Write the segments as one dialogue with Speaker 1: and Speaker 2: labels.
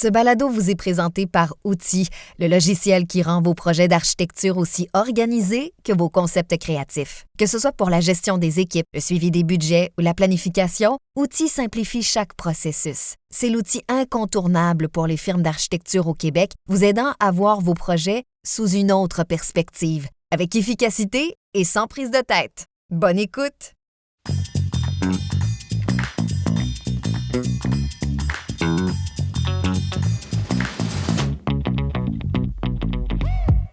Speaker 1: Ce balado vous est présenté par Outils, le logiciel qui rend vos projets d'architecture aussi organisés que vos concepts créatifs. Que ce soit pour la gestion des équipes, le suivi des budgets ou la planification, Outils simplifie chaque processus. C'est l'outil incontournable pour les firmes d'architecture au Québec, vous aidant à voir vos projets sous une autre perspective, avec efficacité et sans prise de tête. Bonne écoute!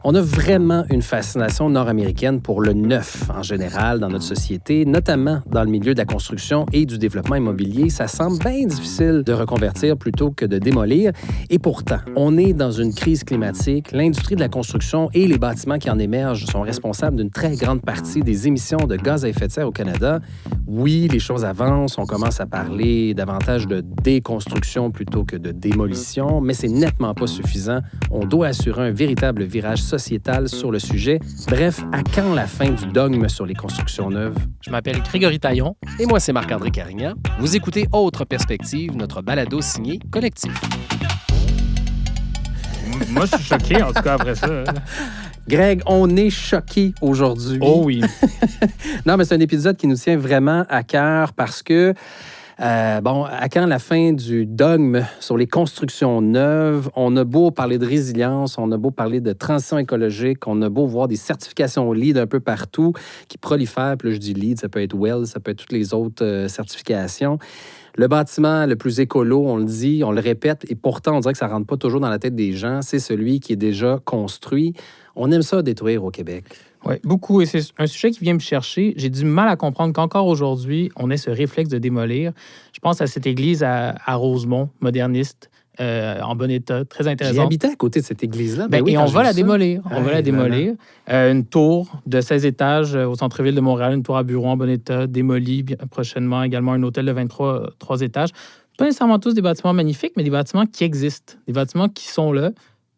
Speaker 2: On a vraiment une fascination nord-américaine pour le neuf en général dans notre société, notamment dans le milieu de la construction et du développement immobilier. Ça semble bien difficile de reconvertir plutôt que de démolir. Et pourtant, on est dans une crise climatique. L'industrie de la construction et les bâtiments qui en émergent sont responsables d'une très grande partie des émissions de gaz à effet de serre au Canada. Oui, les choses avancent. On commence à parler davantage de déconstruction plutôt que de démolition, mais c'est nettement pas suffisant. On doit assurer un véritable virage sociétal sur le sujet. Bref, à quand la fin du dogme sur les constructions neuves?
Speaker 3: Je m'appelle Grégory Taillon.
Speaker 4: Et moi, c'est Marc-André Carignan. Vous écoutez Autre Perspective, notre balado signé Collectif.
Speaker 3: Moi, je suis choqué, en tout cas, après ça.
Speaker 2: Greg, on est choqués aujourd'hui.
Speaker 3: Oh oui.
Speaker 2: Non, mais c'est un épisode qui nous tient vraiment à cœur parce que à quand la fin du dogme sur les constructions neuves? On a beau parler de résilience, on a beau parler de transition écologique, on a beau voir des certifications LEED un peu partout qui prolifèrent. Puis là, je dis LEED, ça peut être WELL, ça peut être toutes les autres certifications. Le bâtiment le plus écolo, on le dit, on le répète, et pourtant, on dirait que ça ne rentre pas toujours dans la tête des gens. C'est celui qui est déjà construit. On aime ça détruire au Québec.
Speaker 3: Oui, beaucoup. Et c'est un sujet qui vient me chercher. J'ai du mal à comprendre qu'encore aujourd'hui, on ait ce réflexe de démolir. Je pense à cette église à Rosemont, moderniste, en bon état, très intéressant.
Speaker 2: J'ai habité à côté de cette église-là.
Speaker 3: Oui, et on va la démolir.
Speaker 2: On va la
Speaker 3: démolir. Une tour de 16 étages au centre-ville de Montréal, une tour à bureau en bon état, démolie prochainement. Également un hôtel de 23 étages. Pas nécessairement tous des bâtiments magnifiques, mais des bâtiments qui existent, des bâtiments qui sont là.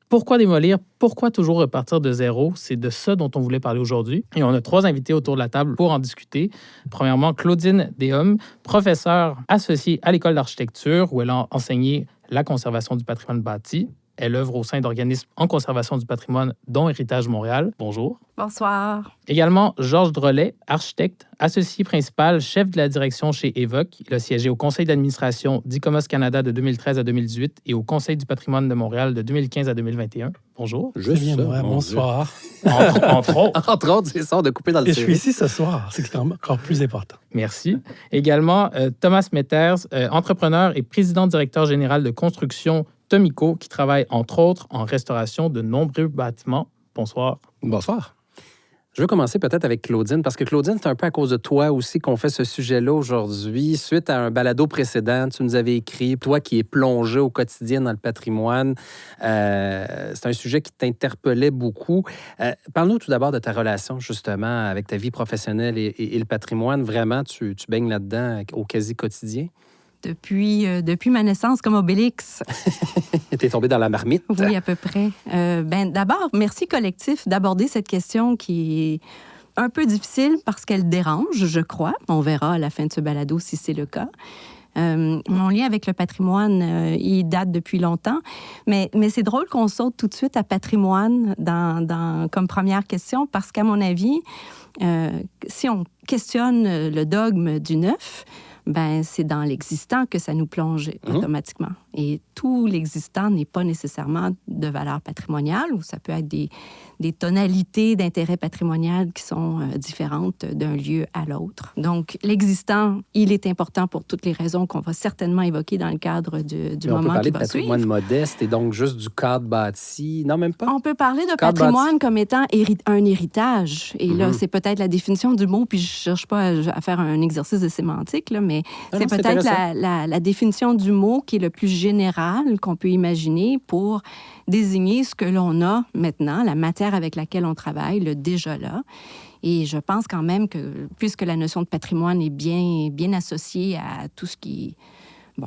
Speaker 3: Pourquoi démolir? Pourquoi toujours repartir de zéro? C'est de ça dont on voulait parler aujourd'hui. Et on a 3 invités autour de la table pour en discuter. Premièrement, Claudine Deshommes, professeure associée à l'École d'architecture, où elle a enseigné la conservation du patrimoine bâti. Elle œuvre au sein d'organismes en conservation du patrimoine, dont Héritage Montréal. Bonjour.
Speaker 5: Bonsoir.
Speaker 3: Également, Georges Drolet, architecte, associé principal, chef de la direction chez Évoque. Il a siégé au conseil d'administration d'ICOMOS Canada de 2013 à 2018 et au conseil du patrimoine de Montréal de 2015 à 2021. Bonjour.
Speaker 6: Juste bien, moi. Bonsoir.
Speaker 3: Entre autres.
Speaker 2: Entre autres, c'est ça, de couper dans le
Speaker 6: Et je suis ici ce soir. C'est encore plus important.
Speaker 3: Merci. Également, Thomas Metters, entrepreneur et président-directeur général de construction Tomico, qui travaille, entre autres, en restauration de nombreux bâtiments. Bonsoir.
Speaker 2: Bonsoir. Je veux commencer peut-être avec Claudine, parce que Claudine, c'est un peu à cause de toi aussi qu'on fait ce sujet-là aujourd'hui. Suite à un balado précédent, tu nous avais écrit, toi qui es plongé au quotidien dans le patrimoine, c'est un sujet qui t'interpellait beaucoup. Parle-nous tout d'abord de ta relation, justement, avec ta vie professionnelle et le patrimoine. Vraiment, tu baignes là-dedans au quasi-quotidien?
Speaker 5: Depuis ma naissance comme Obélix.
Speaker 2: T'es tombé dans la marmite?
Speaker 5: Oui, à peu près. D'abord, merci Collectif d'aborder cette question qui est un peu difficile parce qu'elle dérange, je crois. On verra à la fin de ce balado si c'est le cas. Mon lien avec le patrimoine, il date depuis longtemps. Mais c'est drôle qu'on saute tout de suite à patrimoine comme première question parce qu'à mon avis, si on questionne le dogme du neuf, c'est dans l'existant que ça nous plonge automatiquement. Et tout l'existant n'est pas nécessairement de valeur patrimoniale, ou ça peut être des tonalités d'intérêt patrimonial qui sont différentes d'un lieu à l'autre. Donc, l'existant, il est important pour toutes les raisons qu'on va certainement évoquer dans le cadre du moment qui va suivre. On peut parler de
Speaker 2: patrimoine modeste et donc juste du cadre bâti. Non, même pas?
Speaker 5: On peut parler de patrimoine comme étant un héritage. Et là, c'est peut-être la définition du mot, puis je ne cherche pas à faire un exercice de sémantique, là, mais c'est peut-être la définition du mot qui est le plus général qu'on peut imaginer pour désigner ce que l'on a maintenant, la matière avec laquelle on travaille, le déjà là. Et je pense quand même que, puisque la notion de patrimoine est bien associée à tout ce qui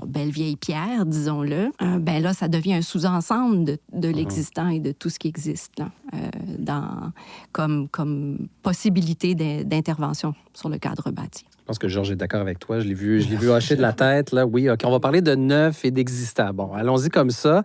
Speaker 5: belle vieille pierre, disons-le, ben là, ça devient un sous-ensemble de l'existant et de tout ce qui existe là, comme possibilité d'intervention sur le cadre bâti.
Speaker 2: Je pense que Georges est d'accord avec toi. Je l'ai vu hocher de la tête. Là. Oui, OK, on va parler de neuf et d'existant. Bon, allons-y comme ça.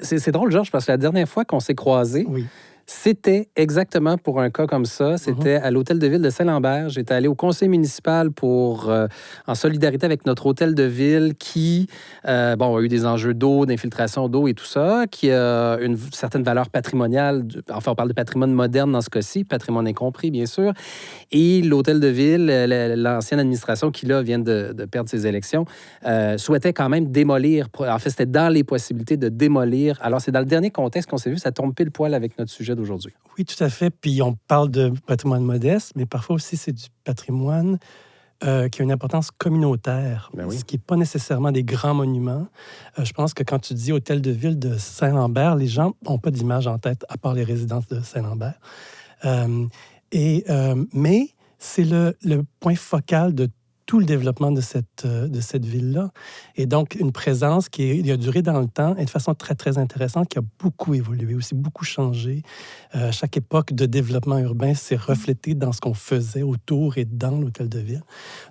Speaker 2: C'est drôle, Georges, parce que la dernière fois qu'on s'est croisés,
Speaker 6: Oui.
Speaker 2: c'était exactement pour un cas comme ça. C'était à l'hôtel de ville de Saint-Lambert. J'étais allé au conseil municipal en solidarité avec notre hôtel de ville qui, a eu des enjeux d'eau, d'infiltration d'eau et tout ça, qui a une certaine valeur patrimoniale. Enfin, on parle de patrimoine moderne dans ce cas-ci, patrimoine incompris, bien sûr. Et l'hôtel de ville, l'ancienne administration qui, là, vient de perdre ses élections, souhaitait quand même démolir. En fait, c'était dans les possibilités de démolir. Alors, c'est dans le dernier contexte qu'on s'est vu, ça tombe pile poil avec notre sujet d'aujourd'hui.
Speaker 6: Oui, tout à fait. Puis on parle de patrimoine modeste, mais parfois aussi c'est du patrimoine qui a une importance communautaire, ce qui n'est pas nécessairement des grands monuments. Je pense que quand tu dis hôtel de ville de Saint-Lambert, les gens n'ont pas d'image en tête, à part les résidences de Saint-Lambert. Mais c'est le point focal de tout le développement de cette ville-là. Et donc, une présence qui a duré dans le temps et de façon très, très intéressante, qui a beaucoup évolué, aussi beaucoup changé. Chaque époque de développement urbain s'est reflétée dans ce qu'on faisait autour et dans l'hôtel de ville.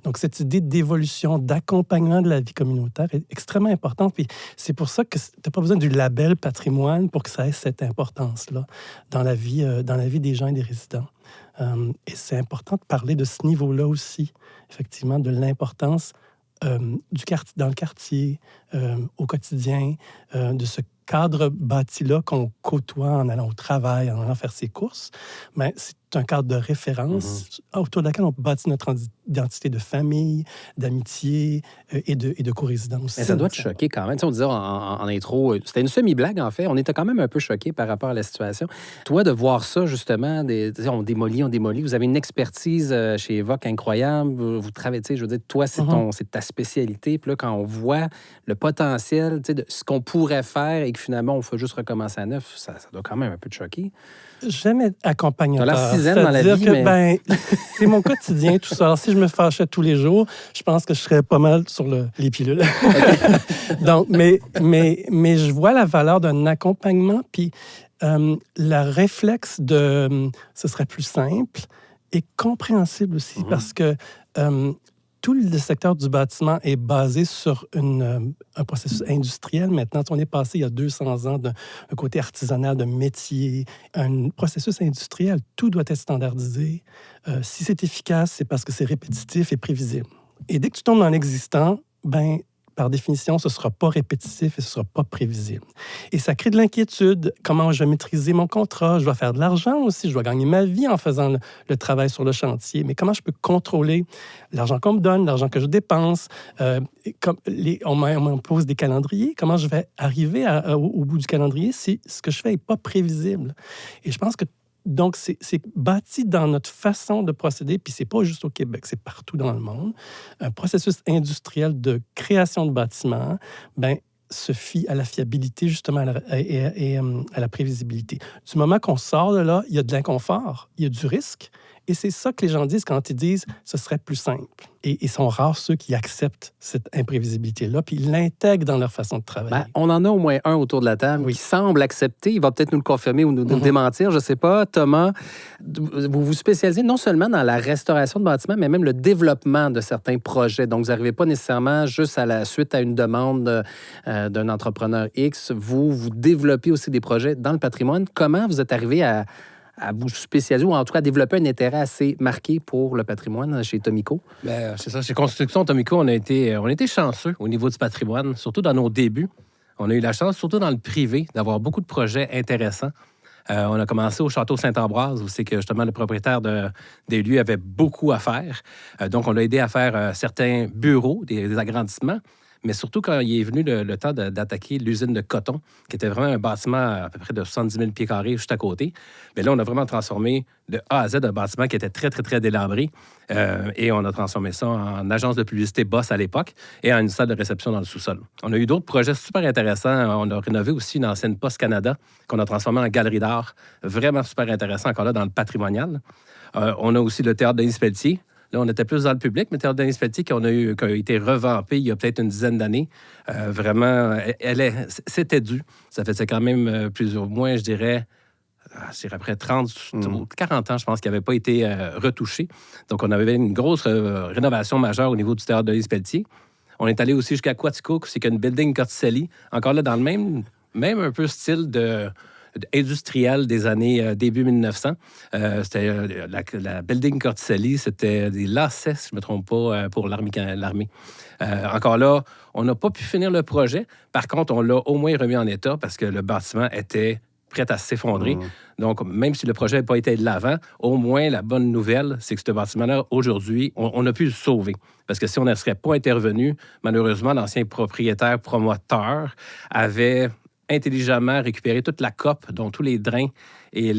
Speaker 6: Donc, cette idée d'évolution, d'accompagnement de la vie communautaire est extrêmement importante. Puis c'est pour ça que tu n'as pas besoin du label patrimoine pour que ça ait cette importance-là dans la vie des gens et des résidents. Et c'est important de parler de ce niveau-là aussi, effectivement, de l'importance dans le quartier, au quotidien, de ce cadre bâti-là qu'on côtoie en allant au travail, en allant faire ses courses. Mais c'est un cadre de référence autour de laquelle on bâtit notre identité de famille, d'amitié et de co-résidence.
Speaker 2: Mais ça doit te choquer quand même. Tu sais, on disait en intro, c'était une semi-blague en fait. On était quand même un peu choqués par rapport à la situation. Toi, de voir ça justement, on démolit. Vous avez une expertise chez Évoque incroyable. Vous travaillez, tu sais, je veux dire, toi, c'est ta spécialité. Puis là, quand on voit le potentiel, tu sais, de ce qu'on pourrait faire et que finalement, on fait juste recommencer à neuf, ça doit quand même un peu te choquer.
Speaker 6: J'aime être accompagnateur.
Speaker 2: Tu as l'air sixième dans la vie, mais...
Speaker 6: c'est mon quotidien, tout ça. Alors, si je me fâchais tous les jours, je pense que je serais pas mal sur les pilules. Donc, mais je vois la valeur d'un accompagnement, puis le réflexe ce serait plus simple et compréhensible aussi, parce que tout le secteur du bâtiment est basé sur un processus industriel. Maintenant, on est passé il y a 200 ans d'un côté artisanal, de métier, un processus industriel. Tout doit être standardisé. Si c'est efficace, c'est parce que c'est répétitif et prévisible. Et dès que tu tombes dans l'existant, par définition, ce ne sera pas répétitif et ce ne sera pas prévisible. Et ça crée de l'inquiétude. Comment je vais maîtriser mon contrat? Je dois faire de l'argent aussi. Je dois gagner ma vie en faisant le travail sur le chantier. Mais comment je peux contrôler l'argent qu'on me donne, l'argent que je dépense? On m'impose des calendriers. Comment je vais arriver au bout du calendrier si ce que je fais n'est pas prévisible? Et je pense que donc, c'est bâti dans notre façon de procéder, puis c'est pas juste au Québec, c'est partout dans le monde. Un processus industriel de création de bâtiments, se fie à la fiabilité, justement, et à la prévisibilité. Du moment qu'on sort de là, il y a de l'inconfort, il y a du risque, et c'est ça que les gens disent quand ils disent « ce serait plus simple ». Et ils sont rares ceux qui acceptent cette imprévisibilité-là, puis ils l'intègrent dans leur façon de travailler.
Speaker 2: On en a au moins un autour de la table qui semble accepter. Il va peut-être nous le confirmer ou nous démentir, je ne sais pas. Thomas, vous vous spécialisez non seulement dans la restauration de bâtiments, mais même le développement de certains projets. Donc, vous n'arrivez pas nécessairement juste à la suite à une demande d'un entrepreneur X. Vous développez aussi des projets dans le patrimoine. Comment vous êtes arrivé à vous spécialiser ou en tout cas à développer un intérêt assez marqué pour le patrimoine chez Tomico?
Speaker 4: C'est ça. Chez Construction Tomico, on a été chanceux au niveau du patrimoine, surtout dans nos débuts. On a eu la chance, surtout dans le privé, d'avoir beaucoup de projets intéressants. On a commencé au Château Saint-Ambroise, où c'est que justement le propriétaire des lieux avait beaucoup à faire. Donc, on l'a aidé à faire certains bureaux, des agrandissements. Mais surtout quand il est venu le temps d'attaquer l'usine de coton, qui était vraiment un bâtiment à peu près de 70 000 pieds carrés juste à côté. Mais là, on a vraiment transformé de A à Z un bâtiment qui était très, très, très délabré. Et on a transformé ça en agence de publicité Boss à l'époque et en une salle de réception dans le sous-sol. On a eu d'autres projets super intéressants. On a rénové aussi une ancienne Poste Canada qu'on a transformée en galerie d'art. Vraiment super intéressant, encore là, dans le patrimonial. On a aussi le théâtre Denis Pelletier, Là, on était plus dans le public, mais Théâtre Denis Pelletier, qui a été revampé il y a peut-être une dizaine d'années. Vraiment, c'était dû. Ça faisait quand même plusieurs mois, je dirais après 30 ou 40 ans, je pense, qu'il n'avait pas été retouché. Donc, on avait une grosse rénovation majeure au niveau du Théâtre Denis Pelletier. On est allé aussi jusqu'à Quatico, c'est qu'une building Corticelli, encore là, dans le même un peu style industriel des années début 1900. C'était la building Corticelli, c'était des lacets, si je ne me trompe pas, pour l'armée. Encore là, on n'a pas pu finir le projet. Par contre, on l'a au moins remis en état parce que le bâtiment était prêt à s'effondrer. Donc, même si le projet n'a pas été de l'avant, au moins, la bonne nouvelle, c'est que ce bâtiment-là, aujourd'hui, on a pu le sauver. Parce que si on ne serait pas intervenu, malheureusement, l'ancien propriétaire promoteur avait intelligemment récupéré toute la cope, dont tous les drains et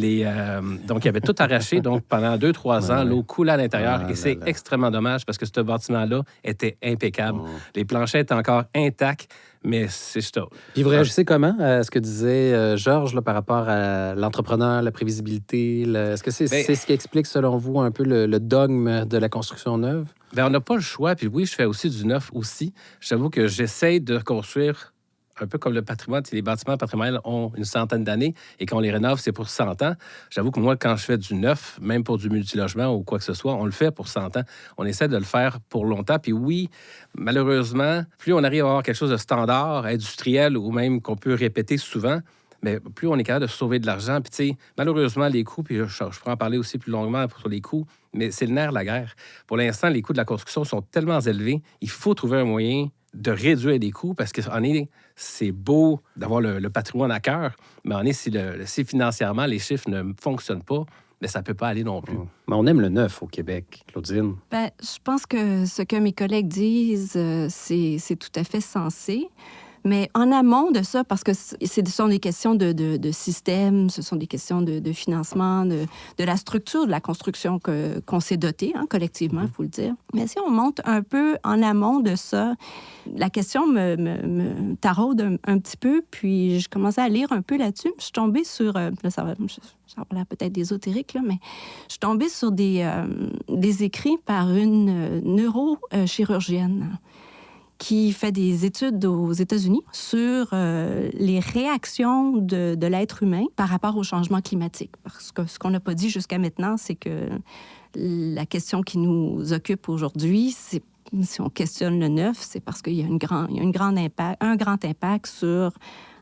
Speaker 4: donc, il avait tout arraché. Donc, pendant 2-3 ans, l'eau coulait à l'intérieur. Et c'est extrêmement dommage parce que ce bâtiment-là était impeccable. Les planchers étaient encore intacts. Mais c'est ça.
Speaker 2: Puis vous réagissez comment à ce que disait Georges là, par rapport à l'entrepreneur, la prévisibilité? Est-ce que c'est ce qui explique, selon vous, un peu le dogme de la construction neuve?
Speaker 4: Bien, on n'a pas le choix. Puis oui, je fais aussi du neuf aussi. J'avoue que j'essaie de construire un peu comme le patrimoine. Les bâtiments patrimoniaux ont une centaine d'années et quand on les rénove, c'est pour 100 ans. J'avoue que moi, quand je fais du neuf, même pour du multilogement ou quoi que ce soit, on le fait pour 100 ans. On essaie de le faire pour longtemps. Puis oui, malheureusement, plus on arrive à avoir quelque chose de standard, industriel ou même qu'on peut répéter souvent, mais plus on est capable de sauver de l'argent. Puis, tu sais, malheureusement, les coûts, puis je pourrais en parler aussi plus longuement sur les coûts, mais c'est le nerf de la guerre. Pour l'instant, les coûts de la construction sont tellement élevés, il faut trouver un moyen de réduire les coûts parce que c'est beau d'avoir le patrimoine à cœur, mais si financièrement les chiffres ne fonctionnent pas, mais ça ne peut pas aller non plus.
Speaker 2: Mais on aime le neuf au Québec, Claudine.
Speaker 5: Bien, je pense que ce que mes collègues disent, c'est tout à fait sensé. Mais en amont de ça, parce que ce sont des questions de système, ce sont des questions de financement, de la structure de la construction qu'on s'est doté, collectivement, il faut le dire. Mais si on monte un peu en amont de ça, la question me taraude un petit peu, puis je commençais à lire un peu là-dessus. Je suis tombée sur... là, ça va l'air peut-être ésotérique, là, mais je suis tombée sur des écrits par une neurochirurgienne qui fait des études aux États-Unis sur les réactions de l'être humain par rapport au changement climatique. Parce que ce qu'on n'a pas dit jusqu'à maintenant, c'est que la question qui nous occupe aujourd'hui, c'est si on questionne le neuf, c'est parce qu'il y a un grand impact sur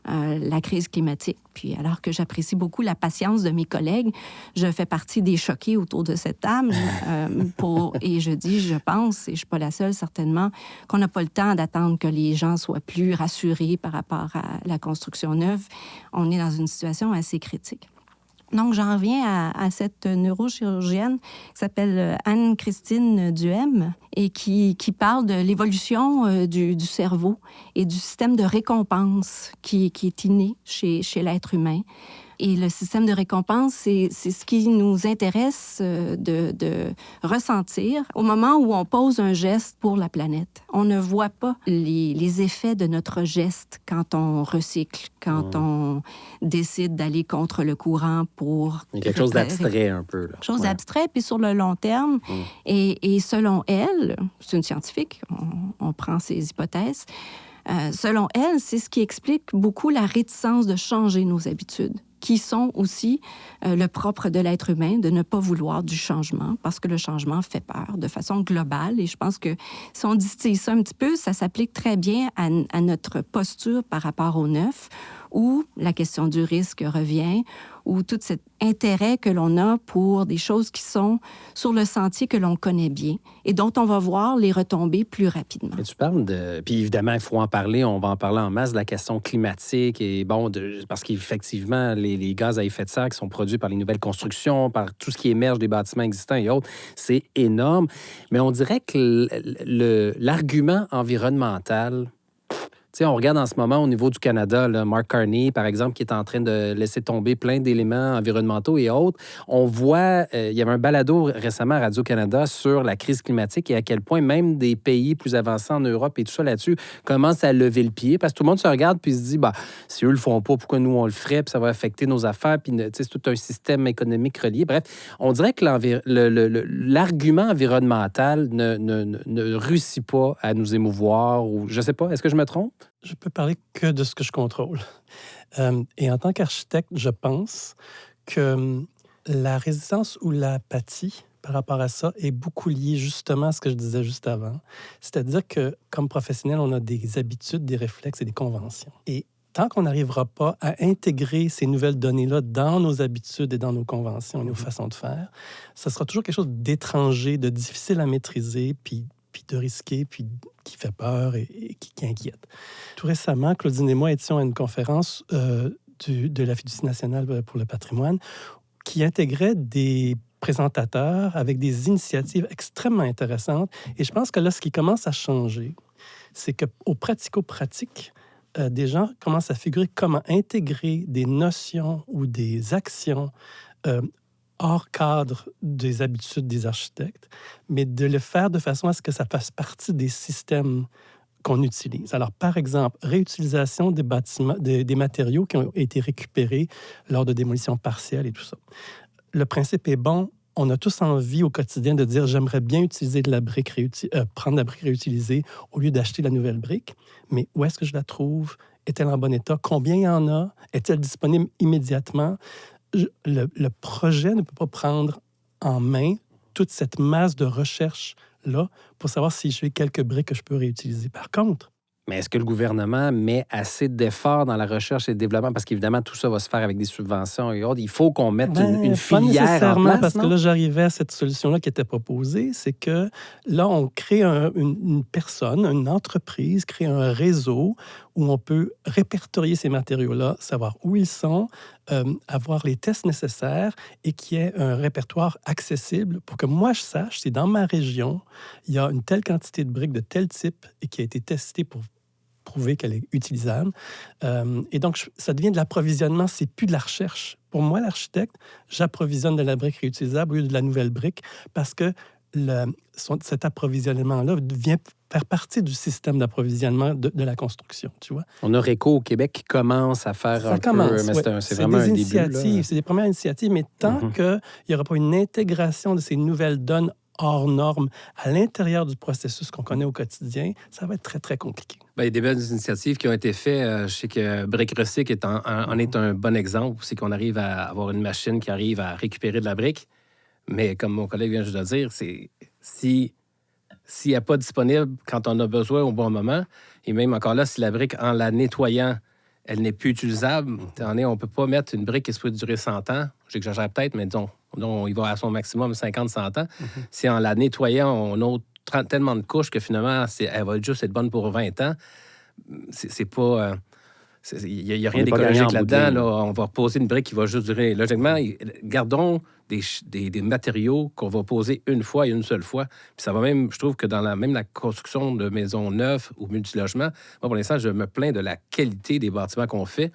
Speaker 5: la crise climatique. Puis alors que j'apprécie beaucoup la patience de mes collègues, je fais partie des choqués autour de cette table. Et je pense, et je ne suis pas la seule certainement, qu'on n'a pas le temps d'attendre que les gens soient plus rassurés par rapport à la construction neuve. On est dans une situation assez critique. Donc, j'en reviens à cette neurochirurgienne qui s'appelle Anne-Christine Duhem et qui parle de l'évolution du cerveau et du système de récompense qui est inné chez l'être humain. Et le système de récompense, c'est ce qui nous intéresse de ressentir au moment où on pose un geste pour la planète. On ne voit pas les effets de notre geste quand on recycle, quand on décide d'aller contre le courant pour...
Speaker 2: Il y a quelque chose d'abstrait un peu.
Speaker 5: Quelque chose d'abstrait, puis sur le long terme. Et selon elle, c'est une scientifique, on prend ses hypothèses, selon elle, c'est ce qui explique beaucoup la réticence de changer nos habitudes, qui sont aussi le propre de l'être humain, de ne pas vouloir du changement, parce que le changement fait peur de façon globale. Et je pense que si on distille ça un petit peu, ça s'applique très bien à notre posture par rapport au neuf, où la question du risque revient, où tout cet intérêt que l'on a pour des choses qui sont sur le sentier que l'on connaît bien et dont on va voir les retombées plus rapidement.
Speaker 2: Et tu parles de... Puis évidemment, il faut en parler, on va en parler en masse de la question climatique et parce qu'effectivement, les gaz à effet de serre qui sont produits par les nouvelles constructions, par tout ce qui émerge des bâtiments existants et autres, c'est énorme. Mais on dirait que l'argument environnemental... sais, on regarde en ce moment au niveau du Canada, là, Mark Carney, par exemple, qui est en train de laisser tomber plein d'éléments environnementaux et autres. On voit, il y avait un balado récemment à Radio-Canada sur la crise climatique et à quel point même des pays plus avancés en Europe et tout ça là-dessus commencent à lever le pied parce que tout le monde se regarde puis se dit, bah, si eux le font pas, pourquoi nous on le ferait? Puis ça va affecter nos affaires. Puis c'est tout un système économique relié. Bref, on dirait que l'argument environnemental ne réussit pas à nous émouvoir ou je sais pas. Est-ce que je me trompe?
Speaker 6: Je peux parler que de ce que je contrôle. Et en tant qu'architecte, je pense que la résistance ou l'apathie par rapport à ça est beaucoup liée justement à ce que je disais juste avant. C'est-à-dire que, comme professionnel, on a des habitudes, des réflexes et des conventions. Et tant qu'on n'arrivera pas à intégrer ces nouvelles données-là dans nos habitudes et dans nos conventions et nos façons de faire, ça sera toujours quelque chose d'étranger, de difficile à maîtriser, puis de risqué, puis qui fait peur et qui inquiète. Tout récemment, Claudine et moi étions à une conférence de la Fiducie nationale pour le patrimoine qui intégrait des présentateurs avec des initiatives extrêmement intéressantes. Et je pense que là, ce qui commence à changer, c'est qu'au pratico-pratique, des gens commencent à figurer comment intégrer des notions ou des actions hors cadre des habitudes des architectes, mais de le faire de façon à ce que ça fasse partie des systèmes qu'on utilise. Alors, par exemple, réutilisation des bâtiments, des matériaux qui ont été récupérés lors de démolitions partielles et tout ça. Le principe est bon. On a tous envie au quotidien de dire « j'aimerais bien utiliser de la brique prendre la brique réutilisée au lieu d'acheter la nouvelle brique, mais où est-ce que je la trouve? Est-elle en bon état? Combien il y en a? Est-elle disponible immédiatement? » Le projet ne peut pas prendre en main toute cette masse de recherche-là pour savoir si j'ai quelques briques que je peux réutiliser. Par contre,
Speaker 2: mais est-ce que le gouvernement met assez d'efforts dans la recherche et le développement? Parce qu'évidemment, tout ça va se faire avec des subventions et autres. Il faut qu'on mette une filière
Speaker 6: pas nécessairement,
Speaker 2: en place,
Speaker 6: parce
Speaker 2: non?
Speaker 6: que là, j'arrivais à cette solution-là qui était proposée, c'est que là, on crée une personne, une entreprise, crée un réseau où on peut répertorier ces matériaux-là, savoir où ils sont, avoir les tests nécessaires et qu'il y ait un répertoire accessible pour que moi, je sache si dans ma région, il y a une telle quantité de briques de tel type et qui a été testée pour prouver qu'elle est utilisable. Et donc, ça devient de l'approvisionnement, c'est plus de la recherche. Pour moi, l'architecte, j'approvisionne de la brique réutilisable au lieu de la nouvelle brique parce que cet approvisionnement-là vient faire partie du système d'approvisionnement de la construction, tu vois.
Speaker 2: On a Réco au Québec qui commence à faire
Speaker 6: ça commence,
Speaker 2: peu... Mais
Speaker 6: ouais.
Speaker 2: c'est vraiment un début.
Speaker 6: C'est des premières initiatives, mais tant qu'il n'y aura pas une intégration de ces nouvelles donnes hors normes à l'intérieur du processus qu'on connaît au quotidien, ça va être très, très compliqué.
Speaker 4: Bien, il y a des belles initiatives qui ont été faites. Je sais que Brique Recyc en est un bon exemple. C'est qu'on arrive à avoir une machine qui arrive à récupérer de la brique. Mais comme mon collègue vient juste de dire, c'est s'il n'y a pas disponible quand on a besoin au bon moment, et même encore là, si la brique, en la nettoyant, elle n'est plus utilisable, on ne peut pas mettre une brique qui se peut durer 100 ans. J'exagère peut-être, mais disons, il va à son maximum 50-100 ans. Si en la nettoyant, on ôte tellement de couches que finalement, elle va juste être bonne pour 20 ans, c'est pas... Il n'y a rien d'écologique là-dedans. Là. On va poser une brique qui va juste durer. Logiquement, gardons des matériaux qu'on va poser une fois et une seule fois. Puis ça va même, je trouve que dans même la construction de maisons neuves ou multilogements, moi, pour l'instant, je me plains de la qualité des bâtiments qu'on fait.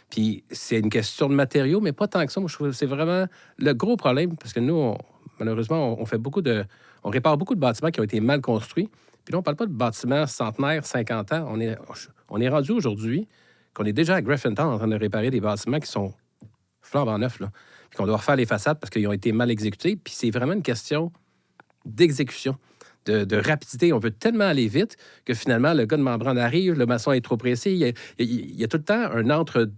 Speaker 4: Puis c'est une question de matériaux, mais pas tant que ça. Moi, je trouve que c'est vraiment le gros problème, parce que nous, malheureusement, on fait on répare beaucoup de bâtiments qui ont été mal construits. Puis là, on ne parle pas de bâtiments centenaires, 50 ans. On est rendu aujourd'hui qu'on est déjà à Griffintown en train de réparer des bâtiments qui sont flambant neufs, là. Puis qu'on doit refaire les façades parce qu'ils ont été mal exécutés. Puis c'est vraiment une question d'exécution, de rapidité. On veut tellement aller vite que finalement, le gars de membrane arrive, le maçon est trop pressé. Il y a tout le temps un entre...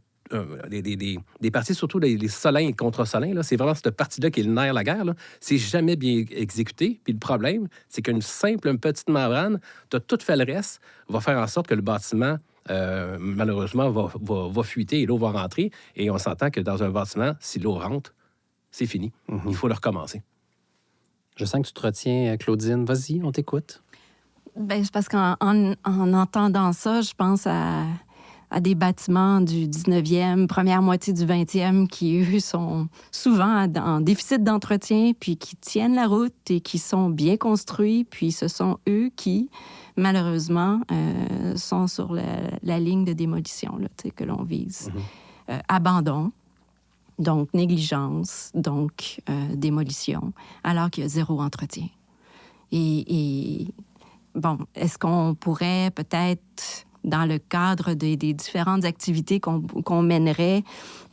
Speaker 4: des parties, surtout les solins et contre-solins, là, c'est vraiment cette partie-là qui est le nerf de la guerre. Là. C'est jamais bien exécuté. Puis le problème, c'est qu'une simple petite membrane, tu as tout fait le reste, va faire en sorte que le bâtiment... malheureusement, va fuiter et l'eau va rentrer. Et on s'entend que dans un bâtiment, si l'eau rentre, c'est fini. Il faut le recommencer.
Speaker 2: Je sens que tu te retiens, Claudine. Vas-y, on t'écoute.
Speaker 5: Bien, c'est parce qu'en entendant ça, je pense à des bâtiments du 19e, première moitié du 20e, qui, eux, sont souvent en déficit d'entretien, puis qui tiennent la route et qui sont bien construits, puis ce sont eux qui, malheureusement, sont sur la ligne de démolition là, que l'on vise. Abandon, donc négligence, donc démolition, alors qu'il y a zéro entretien. Et bon, est-ce qu'on pourrait peut-être, dans le cadre des différentes activités qu'on mènerait,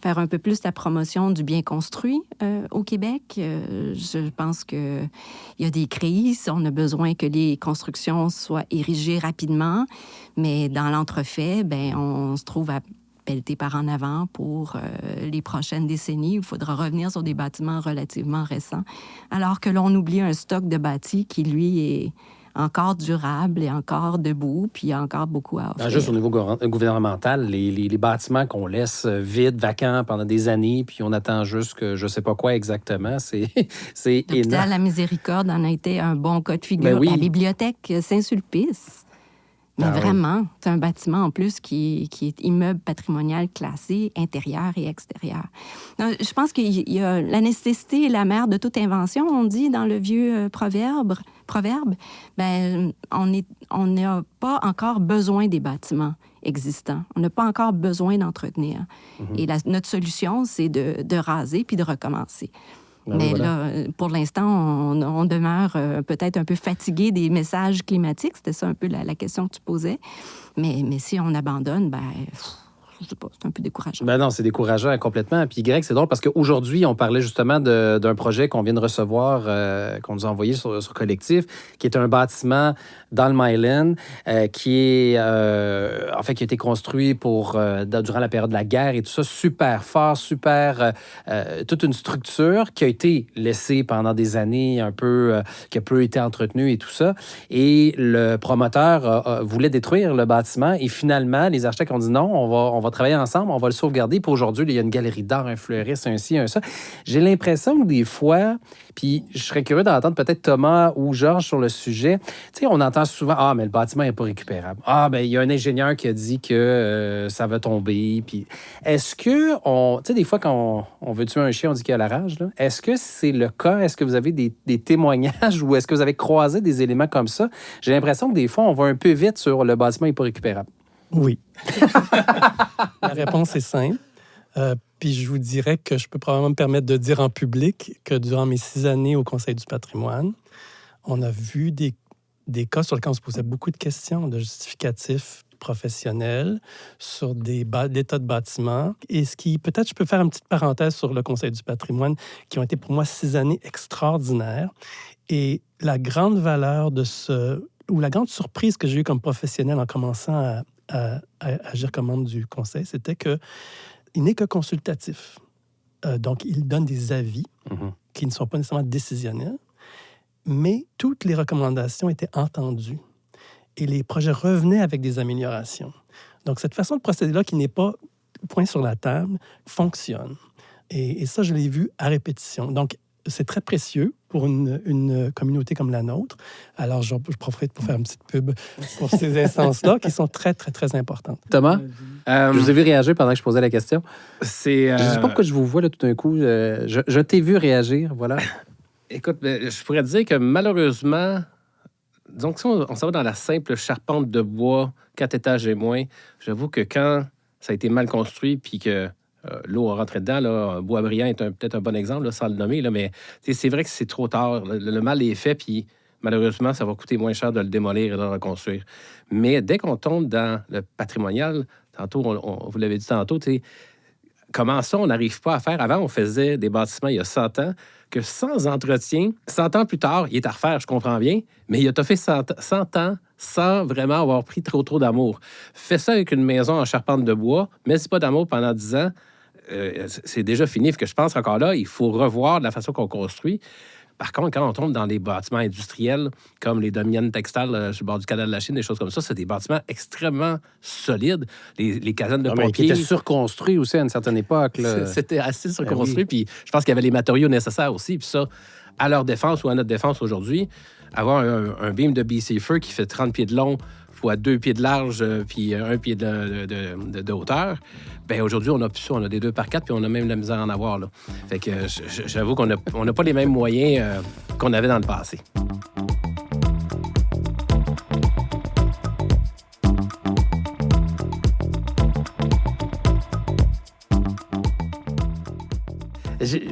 Speaker 5: faire un peu plus la promotion du bien construit au Québec? Je pense qu'il y a des crises. On a besoin que les constructions soient érigées rapidement. Mais dans l'entrefait, ben, on se trouve à pelleter par en avant pour les prochaines décennies. Il faudra revenir sur des bâtiments relativement récents, alors que l'on oublie un stock de bâtis qui, lui, est encore durable et encore debout, puis il y a encore beaucoup à offrir.
Speaker 2: Juste au niveau gouvernemental, les bâtiments qu'on laisse vides, vacants pendant des années, puis on attend juste que je ne sais pas quoi exactement, c'est
Speaker 5: L'hôpital
Speaker 2: énorme.
Speaker 5: La Miséricorde en a été un bon cas de figure.
Speaker 2: Ben oui.
Speaker 5: La bibliothèque Saint-Sulpice. Mais vraiment, c'est un bâtiment en plus qui est immeuble patrimonial classé, intérieur et extérieur. Donc, je pense qu'il y a la nécessité est la mère de toute invention, on dit dans le vieux proverbe. Ben, on n'a pas encore besoin des bâtiments existants. On n'a pas encore besoin d'entretenir. Et notre solution, c'est de raser puis de recommencer. Mais voilà. Là, pour l'instant, on demeure peut-être un peu fatigué des messages climatiques. C'était ça un peu la question que tu posais. Mais si on abandonne, ben, je sais pas, c'est un peu décourageant.
Speaker 2: Ben non, c'est décourageant complètement. Puis Greg, c'est drôle parce qu'aujourd'hui, on parlait justement d'un projet qu'on vient de recevoir, qu'on nous a envoyé sur Collectif, qui est un bâtiment dans le Myland, qui est, en fait, qui a été construit durant la période de la guerre et tout ça, super fort, toute une structure qui a été laissée pendant des années un peu, qui a peu été entretenue et tout ça. Et le promoteur voulait détruire le bâtiment et finalement, les architectes ont dit non, on va travailler ensemble, on va le sauvegarder. Puis aujourd'hui, il y a une galerie d'art, un fleuriste, un ci, un ça. J'ai l'impression que des fois, puis je serais curieux d'entendre peut-être Thomas ou Georges sur le sujet. Tu sais, on entend souvent, ah, mais le bâtiment n'est pas récupérable. Ah, ben il y a un ingénieur qui a dit que ça va tomber. Puis est-ce que, tu sais, des fois, quand on veut tuer un chien, on dit qu'il a la rage, là. Est-ce que c'est le cas? Est-ce que vous avez des témoignages ou est-ce que vous avez croisé des éléments comme ça? J'ai l'impression que des fois, on va un peu vite sur le bâtiment n'est pas récupérable.
Speaker 6: Oui. La réponse est simple. Puis je vous dirais que je peux probablement me permettre de dire en public que durant mes 6 années au Conseil du patrimoine, on a vu des cas sur lesquels on se posait beaucoup de questions de justificatifs professionnels sur l'état de bâtiment. Et peut-être, je peux faire une petite parenthèse sur le Conseil du patrimoine, qui ont été pour moi 6 années extraordinaires. Et la grande valeur ou la grande surprise que j'ai eue comme professionnel en commençant à agir comme membre du Conseil, c'était qu'il n'est que consultatif. Donc, il donne des avis qui ne sont pas nécessairement décisionnels, mais toutes les recommandations étaient entendues et les projets revenaient avec des améliorations. Donc, cette façon de procéder-là, qui n'est pas point sur la table, fonctionne. Et ça, je l'ai vu à répétition. Donc, c'est très précieux pour une communauté comme la nôtre. Alors, je profite pour faire une petite pub pour ces instances-là qui sont très, très, très importantes.
Speaker 2: Thomas, je vous ai vu réagir pendant que je posais la question. Je ne sais pas pourquoi je vous vois là, tout d'un coup. Je t'ai vu réagir, voilà.
Speaker 4: Écoute, je pourrais te dire que malheureusement, donc si on s'en va dans la simple charpente de bois, 4 étages et moins, j'avoue que quand ça a été mal construit puis que l'eau a rentré dedans, là, Boisbriand est peut-être un bon exemple, là, sans le nommer, là, mais c'est vrai que c'est trop tard. Le mal est fait, puis malheureusement, ça va coûter moins cher de le démolir et de le reconstruire. Mais dès qu'on tombe dans le patrimonial, tantôt, vous l'avez dit tantôt, comment ça, on n'arrive pas à faire? Avant, on faisait des bâtiments il y a 100 ans, que sans entretien, 100 ans plus tard, il est à refaire, je comprends bien, mais il a fait 100 ans sans vraiment avoir pris trop d'amour. Fais ça avec une maison en charpente de bois, mais c'est pas d'amour pendant 10 ans, c'est déjà fini. Que je pense qu'encore là, il faut revoir la façon qu'on construit. Par contre, quand on tombe dans les bâtiments industriels, comme les Dominion Textiles sur le bord du canal de la Chine, des choses comme ça, c'est des bâtiments extrêmement solides. Les casernes de pompiers...
Speaker 2: Qui étaient surconstruits aussi à une certaine époque. Là.
Speaker 4: C'était assez surconstruit. Puis je pense qu'il y avait les matériaux nécessaires aussi. Puis ça, à leur défense ou à notre défense aujourd'hui, avoir un beam de BC Fir qui fait 30 pieds de long fois 2 pieds de large puis 1 pied de hauteur, bien aujourd'hui, on a plus ça. On a des 2 par 4 puis on a même la misère à en avoir. Là. Fait que j'avoue qu'on n'a pas les mêmes moyens qu'on avait dans le passé.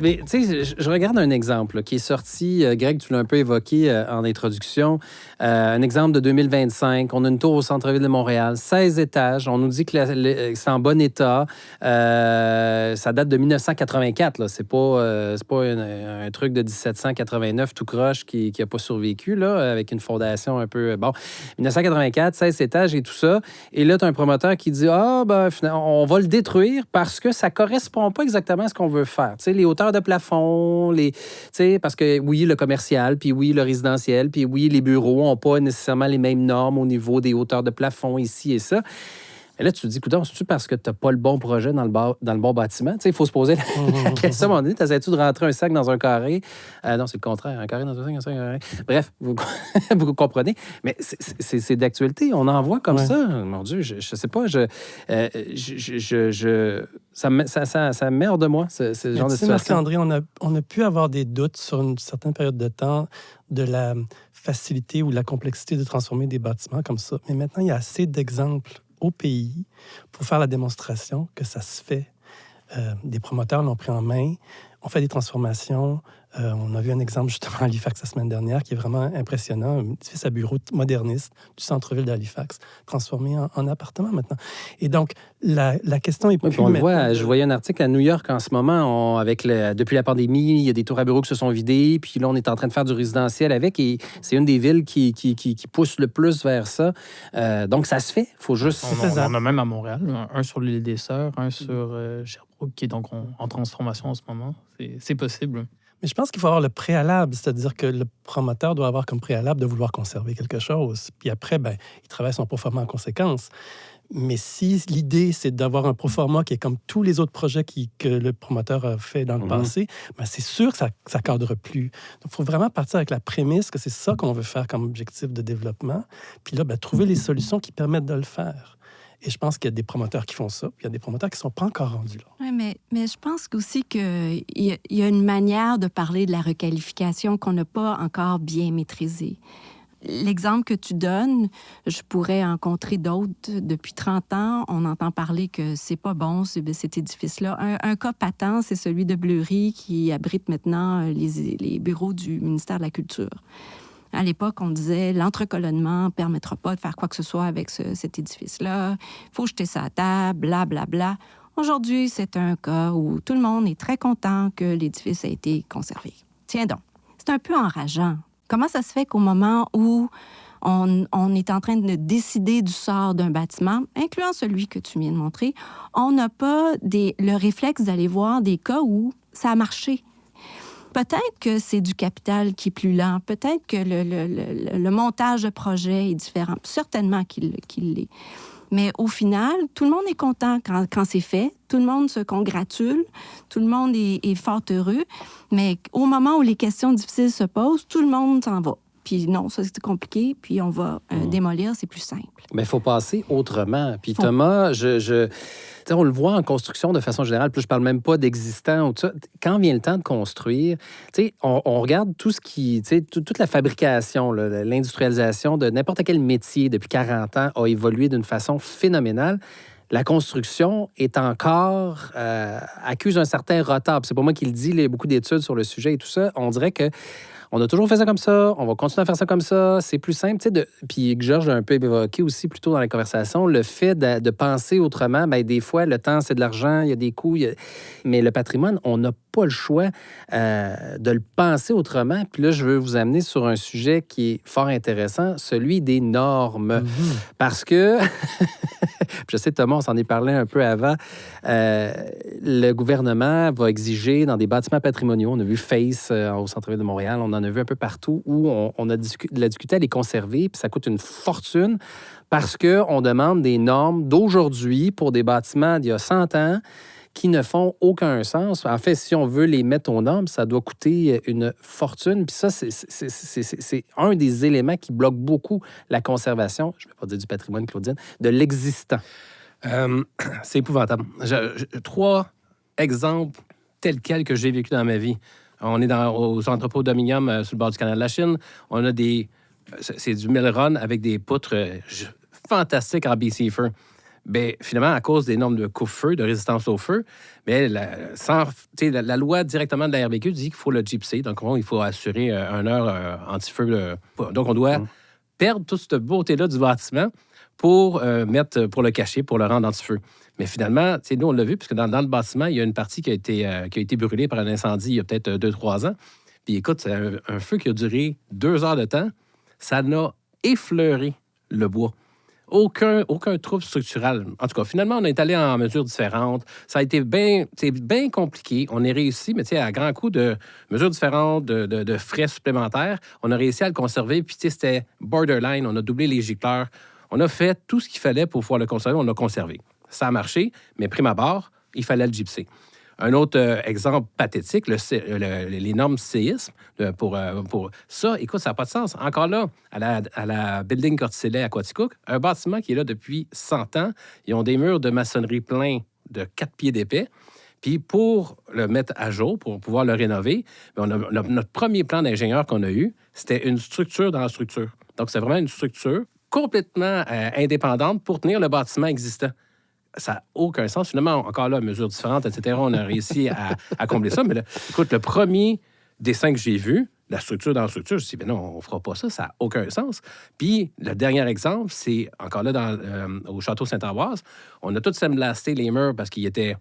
Speaker 2: Mais tu sais, je regarde un exemple là, qui est sorti, Greg, tu l'as un peu évoqué en introduction, un exemple de 2025. On a une tour au centre-ville de Montréal, 16 étages. On nous dit que c'est en bon état. Ça date de 1984. Là. C'est pas un truc de 1789 tout croche qui n'a pas survécu, là, avec une fondation un peu... Bon, 1984, 16 étages et tout ça. Et là, tu as un promoteur qui dit, on va le détruire parce que ça correspond pas exactement à ce qu'on veut faire. Tu sais, les hauteurs de plafond, parce que oui, le commercial, puis oui, le résidentiel, puis oui, les bureaux n'ont pas nécessairement les mêmes normes au niveau des hauteurs de plafond ici et ça. Et là, tu te dis, écoute, c'est-tu parce que tu n'as pas le bon projet dans le bon bâtiment? Tu sais, il faut se poser la question. À un moment donné, t'essaies-tu de rentrer un sac dans un carré? Non, c'est le contraire. Un carré dans un sac, un carré. Bref, vous comprenez. Mais c'est d'actualité. On en voit comme ça. Mon Dieu, je sais pas. Ça merde de moi, ce genre de situation.
Speaker 6: Marc-André, on a pu avoir des doutes sur une certaine période de temps de la facilité ou la complexité de transformer des bâtiments comme ça. Mais maintenant, il y a assez d'exemples au pays pour faire la démonstration que ça se fait. Des promoteurs l'ont pris en main. On fait des transformations. On a vu un exemple justement à Halifax la semaine dernière qui est vraiment impressionnant. Un édifice à bureau moderniste du centre-ville d'Halifax, transformé en appartement maintenant. Et donc, la question est plus...
Speaker 2: on le voit, je voyais un article à New York en ce moment, depuis la pandémie, il y a des tours à bureaux qui se sont vidés, puis là, on est en train de faire du résidentiel avec, et c'est une des villes qui pousse le plus vers ça. Donc, ça se fait. Il faut juste...
Speaker 3: On a même à Montréal, un sur l'île des Sœurs, un sur Sherbrooke, qui est donc en transformation en ce moment. C'est possible.
Speaker 6: Mais je pense qu'il faut avoir le préalable, c'est-à-dire que le promoteur doit avoir comme préalable de vouloir conserver quelque chose. Puis après, il travaille son proforma en conséquence. Mais si l'idée, c'est d'avoir un proforma qui est comme tous les autres projets que le promoteur a fait dans le passé, c'est sûr que ça ne cadre plus. Donc, il faut vraiment partir avec la prémisse que c'est ça qu'on veut faire comme objectif de développement. Puis là, trouver les solutions qui permettent de le faire. Et je pense qu'il y a des promoteurs qui font ça, puis il y a des promoteurs qui ne sont pas encore rendus là.
Speaker 5: Oui, mais je pense aussi qu'il y a une manière de parler de la requalification qu'on n'a pas encore bien maîtrisée. L'exemple que tu donnes, je pourrais en rencontrer d'autres. Depuis 30 ans, on entend parler que c'est pas bon, cet édifice-là. Un cas patent, c'est celui de Bleury qui abrite maintenant les bureaux du ministère de la Culture. À l'époque, on disait l'entrecolonnement ne permettra pas de faire quoi que ce soit avec cet édifice-là. Il faut jeter ça à table, blablabla. Bla, bla. Aujourd'hui, c'est un cas où tout le monde est très content que l'édifice a été conservé. Tiens donc, c'est un peu enrageant. Comment ça se fait qu'au moment où on est en train de décider du sort d'un bâtiment, incluant celui que tu viens de montrer, on n'a pas le réflexe d'aller voir des cas où ça a marché? Peut-être que c'est du capital qui est plus lent. Peut-être que le montage de projet est différent. Certainement qu'il l'est. Mais au final, tout le monde est content quand c'est fait. Tout le monde se congratule. Tout le monde est fort heureux. Mais au moment où les questions difficiles se posent, tout le monde s'en va. Puis non, ça, c'est compliqué. Puis on va démolir, c'est plus simple.
Speaker 2: Mais il faut passer autrement. Puis Thomas, on le voit en construction de façon générale, puis je parle même pas d'existant ou tout ça. Quand vient le temps de construire, on regarde tout ce qui, toute la fabrication, l'industrialisation de n'importe quel métier depuis 40 ans a évolué d'une façon phénoménale. La construction est encore accuse un certain retard. Puis c'est pas moi qui le dis, il y a beaucoup d'études sur le sujet et tout ça. On dirait que on a toujours fait ça comme ça, on va continuer à faire ça comme ça, c'est plus simple. Puis Georges l'a un peu évoqué aussi plus tôt dans la conversation, le fait de penser autrement, des fois, le temps, c'est de l'argent, il y a des coûts, mais le patrimoine, on n'a pas le choix de le penser autrement. Puis là, je veux vous amener sur un sujet qui est fort intéressant, celui des normes. Parce que, je sais, Thomas, on s'en est parlé un peu avant, le gouvernement va exiger dans des bâtiments patrimoniaux, on a vu Face au centre-ville de Montréal, on en a vu un peu partout, où on a discuté à les conserver, puis ça coûte une fortune parce qu'on demande des normes d'aujourd'hui pour des bâtiments d'il y a 100 ans qui ne font aucun sens. En fait, si on veut les mettre aux normes, ça doit coûter une fortune. Puis ça, c'est un des éléments qui bloque beaucoup la conservation, je ne vais pas dire du patrimoine, Claudine, de l'existant.
Speaker 4: C'est épouvantable. 3 exemples tels quels que j'ai vécu dans ma vie. On est aux entrepôts d'aluminium sur le bord du canal de la Chine. On a c'est du Milron avec des poutres fantastiques en BC Fir. Bien, finalement, à cause des normes de coupe-feu, de résistance au feu, bien, la loi directement de la RBQ dit qu'il faut le gypser. Donc, il faut assurer 1 heure anti-feu. Donc, on doit perdre toute cette beauté-là du bâtiment pour pour le cacher, pour le rendre anti-feu. Mais finalement, nous, on l'a vu, puisque dans le bâtiment, il y a une partie qui a été brûlée par un incendie il y a peut-être 2-3 ans. Puis écoute, c'est un feu qui a duré 2 heures de temps. Ça n'a effleuré le bois. Aucun trouble structural. En tout cas, finalement, on est allé en mesures différentes. Ça a été bien compliqué. On a réussi, mais à grand coup de mesures différentes, de frais supplémentaires, on a réussi à le conserver. Puis c'était borderline. On a doublé les gicleurs. On a fait tout ce qu'il fallait pour pouvoir le conserver. On l'a conservé. Ça a marché, mais prime abord, il fallait le gypser. Un autre exemple pathétique, les normes séisme, pour ça, écoute, ça n'a pas de sens. Encore là, à la Building Corticelet à Quaticook, un bâtiment qui est là depuis 100 ans, ils ont des murs de maçonnerie pleins de 4 pieds d'épais. Puis pour le mettre à jour, pour pouvoir le rénover, notre premier plan d'ingénieur qu'on a eu, c'était une structure dans la structure. Donc, c'est vraiment une structure complètement indépendante pour tenir le bâtiment existant. Ça n'a aucun sens. Finalement, encore là, mesures différentes, etc., on a réussi à combler ça. Mais là, écoute, le premier dessin que j'ai vu, la structure dans la structure, je me suis dit, non, on ne fera pas ça, ça n'a aucun sens. Puis, le dernier exemple, c'est encore là, au Château Saint-Ambroise, on a tous sandblasté les murs parce qu'ils étaient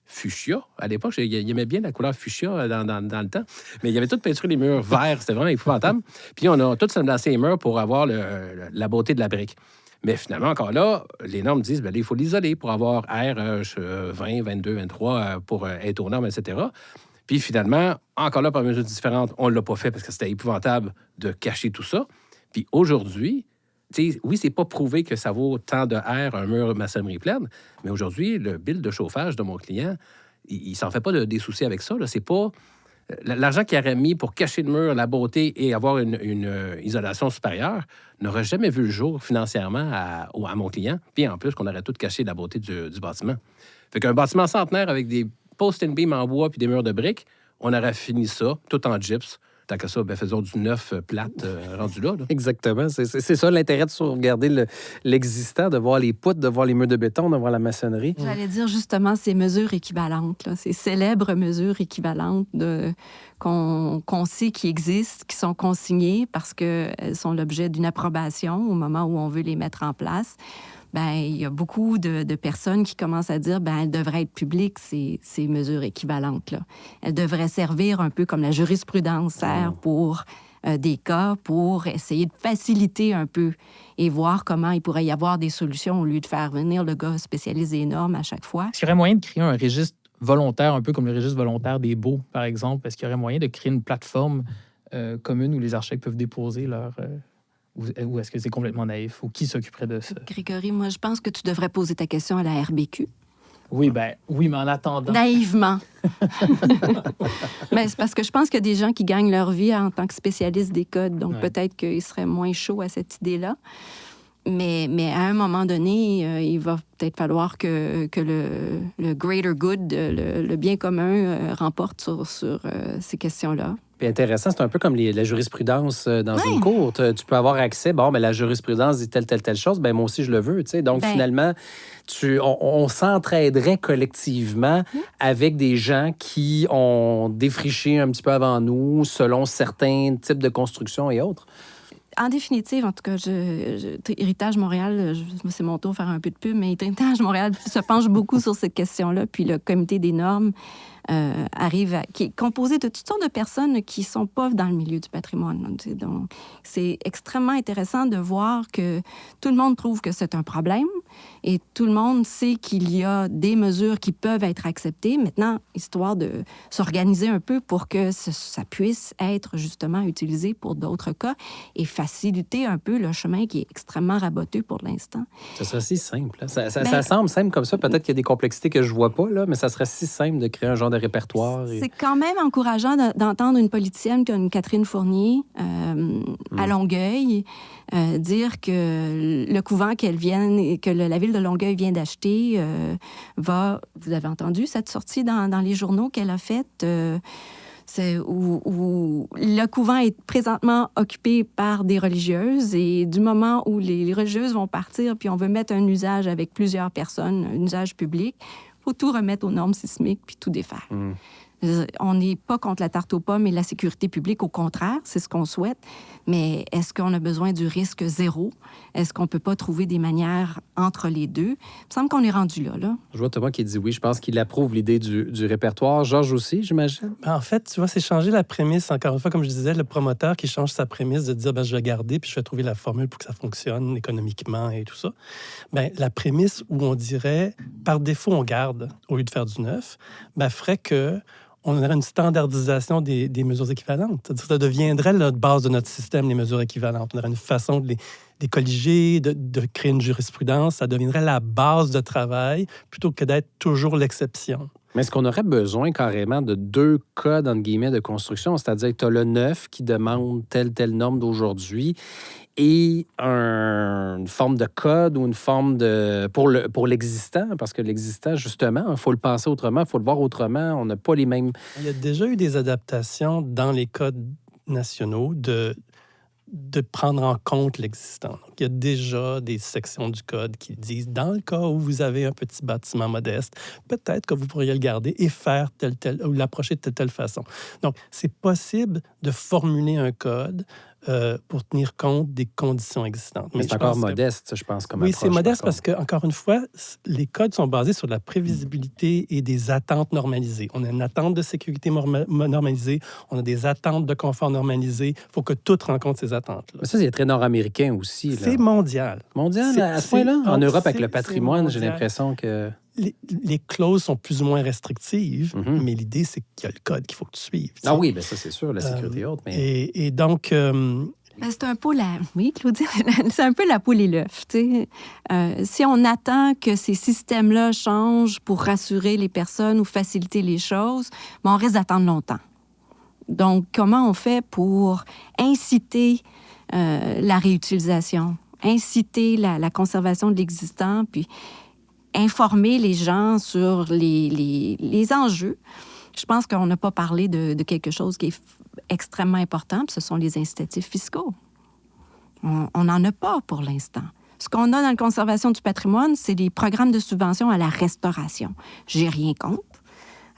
Speaker 4: fuchsia. À l'époque, il aimait bien la couleur fuchsia dans le temps. Mais il y avait tout peinturé les murs verts, c'était vraiment épouvantable. Puis, on a tous sandblasté les murs pour avoir la beauté de la brique. Mais finalement, encore là, les normes disent qu'il faut l'isoler pour avoir R20, 22, 23 pour être aux normes, etc. Puis finalement, encore là, par mesures différentes, on ne l'a pas fait parce que c'était épouvantable de cacher tout ça. Puis aujourd'hui, oui, c'est pas prouvé que ça vaut tant de R un mur maçonnerie pleine, mais aujourd'hui, le bill de chauffage de mon client, il s'en fait pas des soucis avec ça. Là. C'est pas... L'argent qu'il aurait mis pour cacher le mur, la beauté et avoir une isolation supérieure n'aurait jamais vu le jour financièrement à mon client. Puis en plus, qu'on aurait tout caché la beauté du bâtiment. Fait qu'un bâtiment centenaire avec des post and beam en bois puis des murs de briques, on aurait fini ça tout en gyps. Tant que ça, faisons du neuf plate rendu là.
Speaker 2: Exactement. C'est ça l'intérêt de sauvegarder l'existant, de voir les poutres, de voir les murs de béton, de voir la maçonnerie.
Speaker 5: J'allais dire justement ces mesures équivalentes, là, ces célèbres mesures équivalentes qu'on sait qui existent, qui sont consignées parce qu'elles sont l'objet d'une approbation au moment où on veut les mettre en place. Il y a beaucoup de personnes qui commencent à dire elles devraient être publiques, ces mesures équivalentes-là. Elles devraient servir un peu comme la jurisprudence sert pour des cas, pour essayer de faciliter un peu et voir comment il pourrait y avoir des solutions au lieu de faire venir le gars spécialisé des normes à chaque fois.
Speaker 3: Est-ce qu'il y aurait moyen de créer un registre volontaire, un peu comme le registre volontaire des baux, par exemple? Est-ce qu'il y aurait moyen de créer une plateforme commune où les architectes peuvent déposer leur... Ou est-ce que c'est complètement naïf? Ou qui s'occuperait de ça?
Speaker 5: Grégory, moi, je pense que tu devrais poser ta question à la RBQ.
Speaker 3: Oui, mais en attendant...
Speaker 5: Naïvement. Mais c'est parce que je pense qu'il y a des gens qui gagnent leur vie en tant que spécialistes des codes, donc peut-être qu'ils seraient moins chauds à cette idée-là. Mais à un moment donné, il va peut-être falloir que le greater good, le bien commun, remporte sur ces questions-là.
Speaker 2: Puis intéressant, c'est un peu comme la jurisprudence dans une cour. Tu peux avoir accès, la jurisprudence dit telle chose, moi aussi je le veux. Donc finalement, on s'entraiderait collectivement avec des gens qui ont défriché un petit peu avant nous, selon certains types de constructions et autres.
Speaker 5: En définitive, en tout cas, Héritage Montréal, c'est mon tour de faire un peu de pub, mais Héritage Montréal se penche beaucoup sur cette question-là, puis le comité des normes qui est composé de toutes sortes de personnes qui ne sont pas dans le milieu du patrimoine. Donc, c'est extrêmement intéressant de voir que tout le monde trouve que c'est un problème et tout le monde sait qu'il y a des mesures qui peuvent être acceptées. Maintenant, histoire de s'organiser un peu pour que ça puisse être justement utilisé pour d'autres cas et faciliter un peu le chemin qui est extrêmement raboteux pour l'instant.
Speaker 2: Ça serait si simple. Hein? Ça semble simple comme ça. Peut-être qu'il y a des complexités que je ne vois pas, là, mais ça serait si simple de créer un genre de répertoire.
Speaker 5: C'est quand même encourageant d'entendre une politicienne comme Catherine Fournier à Longueuil dire que le couvent que la ville de Longueuil vient d'acheter vous avez entendu cette sortie dans les journaux qu'elle a faite, où le couvent est présentement occupé par des religieuses et du moment où les religieuses vont partir puis on veut mettre un usage avec plusieurs personnes, un usage public, il faut tout remettre aux normes sismiques puis tout défaire. On n'est pas contre la tarte aux pommes et la sécurité publique, au contraire, c'est ce qu'on souhaite. Mais est-ce qu'on a besoin du risque zéro? Est-ce qu'on ne peut pas trouver des manières entre les deux? Il me semble qu'on est rendu là.
Speaker 2: Je vois Thomas qui dit oui. Je pense qu'il approuve l'idée du répertoire. Georges aussi, j'imagine?
Speaker 6: En fait, tu vois, c'est changer la prémisse. Encore une fois, comme je disais, le promoteur qui change sa prémisse de dire, je vais garder puis je vais trouver la formule pour que ça fonctionne économiquement et tout ça. La prémisse où on dirait, par défaut, on garde au lieu de faire du neuf, ferait que on aurait une standardisation des mesures équivalentes. C'est-à-dire que ça deviendrait la base de notre système, les mesures équivalentes. On aurait une façon de les colliger, de créer une jurisprudence. Ça deviendrait la base de travail plutôt que d'être toujours l'exception.
Speaker 2: Mais est-ce qu'on aurait besoin carrément de 2 codes, entre guillemets, de construction? C'est-à-dire que tu as le neuf qui demande telle norme d'aujourd'hui et une forme de code ou une forme de... pour l'existant, parce que l'existant, justement, il faut le penser autrement, il faut le voir autrement. On n'a pas les mêmes...
Speaker 6: Il y a déjà eu des adaptations dans les codes nationaux de prendre en compte l'existant. Donc, il y a déjà des sections du code qui disent, dans le cas où vous avez un petit bâtiment modeste, peut-être que vous pourriez le garder et faire ou l'approcher de telle façon. Donc, c'est possible de formuler un code pour tenir compte des conditions existantes.
Speaker 2: Mais c'est encore modeste, je pense, comme
Speaker 6: oui,
Speaker 2: approche.
Speaker 6: Oui, c'est modeste parce que, encore une fois, les codes sont basés sur la prévisibilité et des attentes normalisées. On a une attente de sécurité normalisée, on a des attentes de confort normalisées. Il faut que tout rencontre ces attentes-là.
Speaker 2: Mais ça, c'est très nord-américain aussi. Là.
Speaker 6: C'est mondial.
Speaker 2: Mondial, à ce point-là? En Europe, avec le patrimoine, j'ai l'impression que...
Speaker 6: Les clauses sont plus ou moins restrictives, mais l'idée, c'est qu'il y a le code qu'il faut que tu suives.
Speaker 2: Ah oui, bien ça, c'est sûr, la sécurité haute. Mais...
Speaker 6: Et donc...
Speaker 5: c'est un peu Oui, Claudine, c'est un peu la poule et l'œuf. Si on attend que ces systèmes-là changent pour rassurer les personnes ou faciliter les choses, on risque d'attendre longtemps. Donc, comment on fait pour inciter la réutilisation, inciter la conservation de l'existant, puis informer les gens sur les enjeux. Je pense qu'on n'a pas parlé de quelque chose qui est extrêmement important, puis ce sont les incitatifs fiscaux. On n'en a pas pour l'instant. Ce qu'on a dans la conservation du patrimoine, c'est des programmes de subvention à la restauration. J'ai rien contre.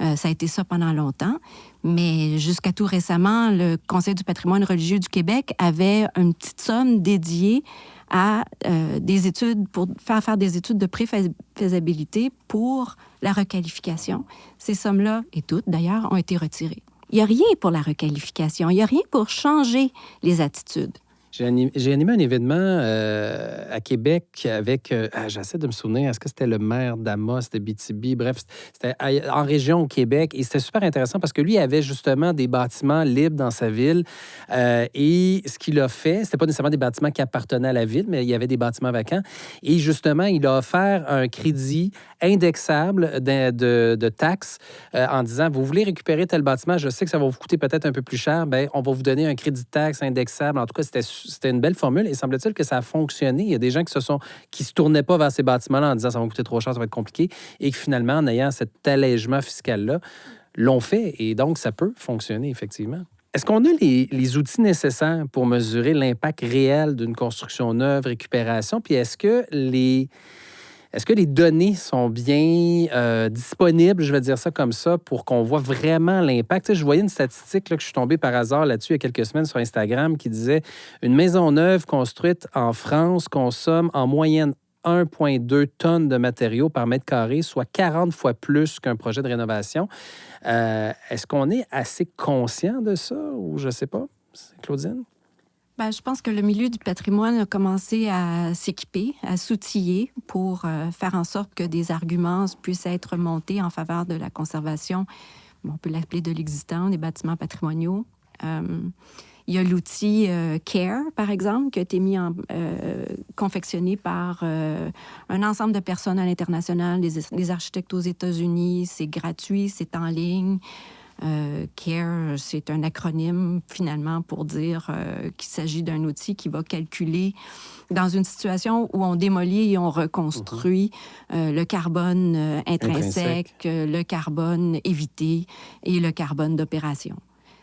Speaker 5: Ça a été ça pendant longtemps. Mais jusqu'à tout récemment, le Conseil du patrimoine religieux du Québec avait une petite somme dédiée à des études, pour faire des études de préfaisabilité pour la requalification. Ces sommes-là, et toutes d'ailleurs, ont été retirées. Il n'y a rien pour la requalification. Il n'y a rien pour changer les attitudes.
Speaker 2: J'ai animé un événement à Québec avec... j'essaie de me souvenir, est-ce que c'était le maire d'Amos, de Abitibi? Bref, c'était en région au Québec. Et c'était super intéressant parce que lui avait justement des bâtiments libres dans sa ville. Et ce qu'il a fait, c'était pas nécessairement des bâtiments qui appartenaient à la ville, mais il y avait des bâtiments vacants. Et justement, il a offert un crédit indexable de taxes en disant, vous voulez récupérer tel bâtiment, je sais que ça va vous coûter peut-être un peu plus cher, bien, on va vous donner un crédit de taxe indexable. En tout cas, c'était une belle formule et semble-t-il que ça a fonctionné. Il y a des gens qui se tournaient pas vers ces bâtiments-là en disant ça va me coûter trop cher, ça va être compliqué et qui finalement, en ayant cet allègement fiscal-là, l'ont fait et donc ça peut fonctionner effectivement. Est-ce qu'on a les outils nécessaires pour mesurer l'impact réel d'une construction neuve, récupération? Puis est-ce que les données sont bien disponibles, je vais dire ça comme ça, pour qu'on voit vraiment l'impact? Tu sais, je voyais une statistique là, que je suis tombé par hasard là-dessus il y a quelques semaines sur Instagram qui disait une maison neuve construite en France consomme en moyenne 1,2 tonnes de matériaux par mètre carré, soit 40 fois plus qu'un projet de rénovation. Est-ce qu'on est assez conscient de ça ou je ne sais pas? Claudine?
Speaker 5: Je pense que le milieu du patrimoine a commencé à s'équiper, à s'outiller pour faire en sorte que des arguments puissent être montés en faveur de la conservation. On peut l'appeler de l'existant, des bâtiments patrimoniaux. Il y a l'outil CARE, par exemple, qui a été confectionné par un ensemble de personnes à l'international, des architectes aux États-Unis. C'est gratuit, c'est en ligne. CARE, c'est un acronyme, finalement, pour dire qu'il s'agit d'un outil qui va calculer, dans une situation où on démolit et on reconstruit, le carbone intrinsèque, le carbone évité et le carbone d'opération.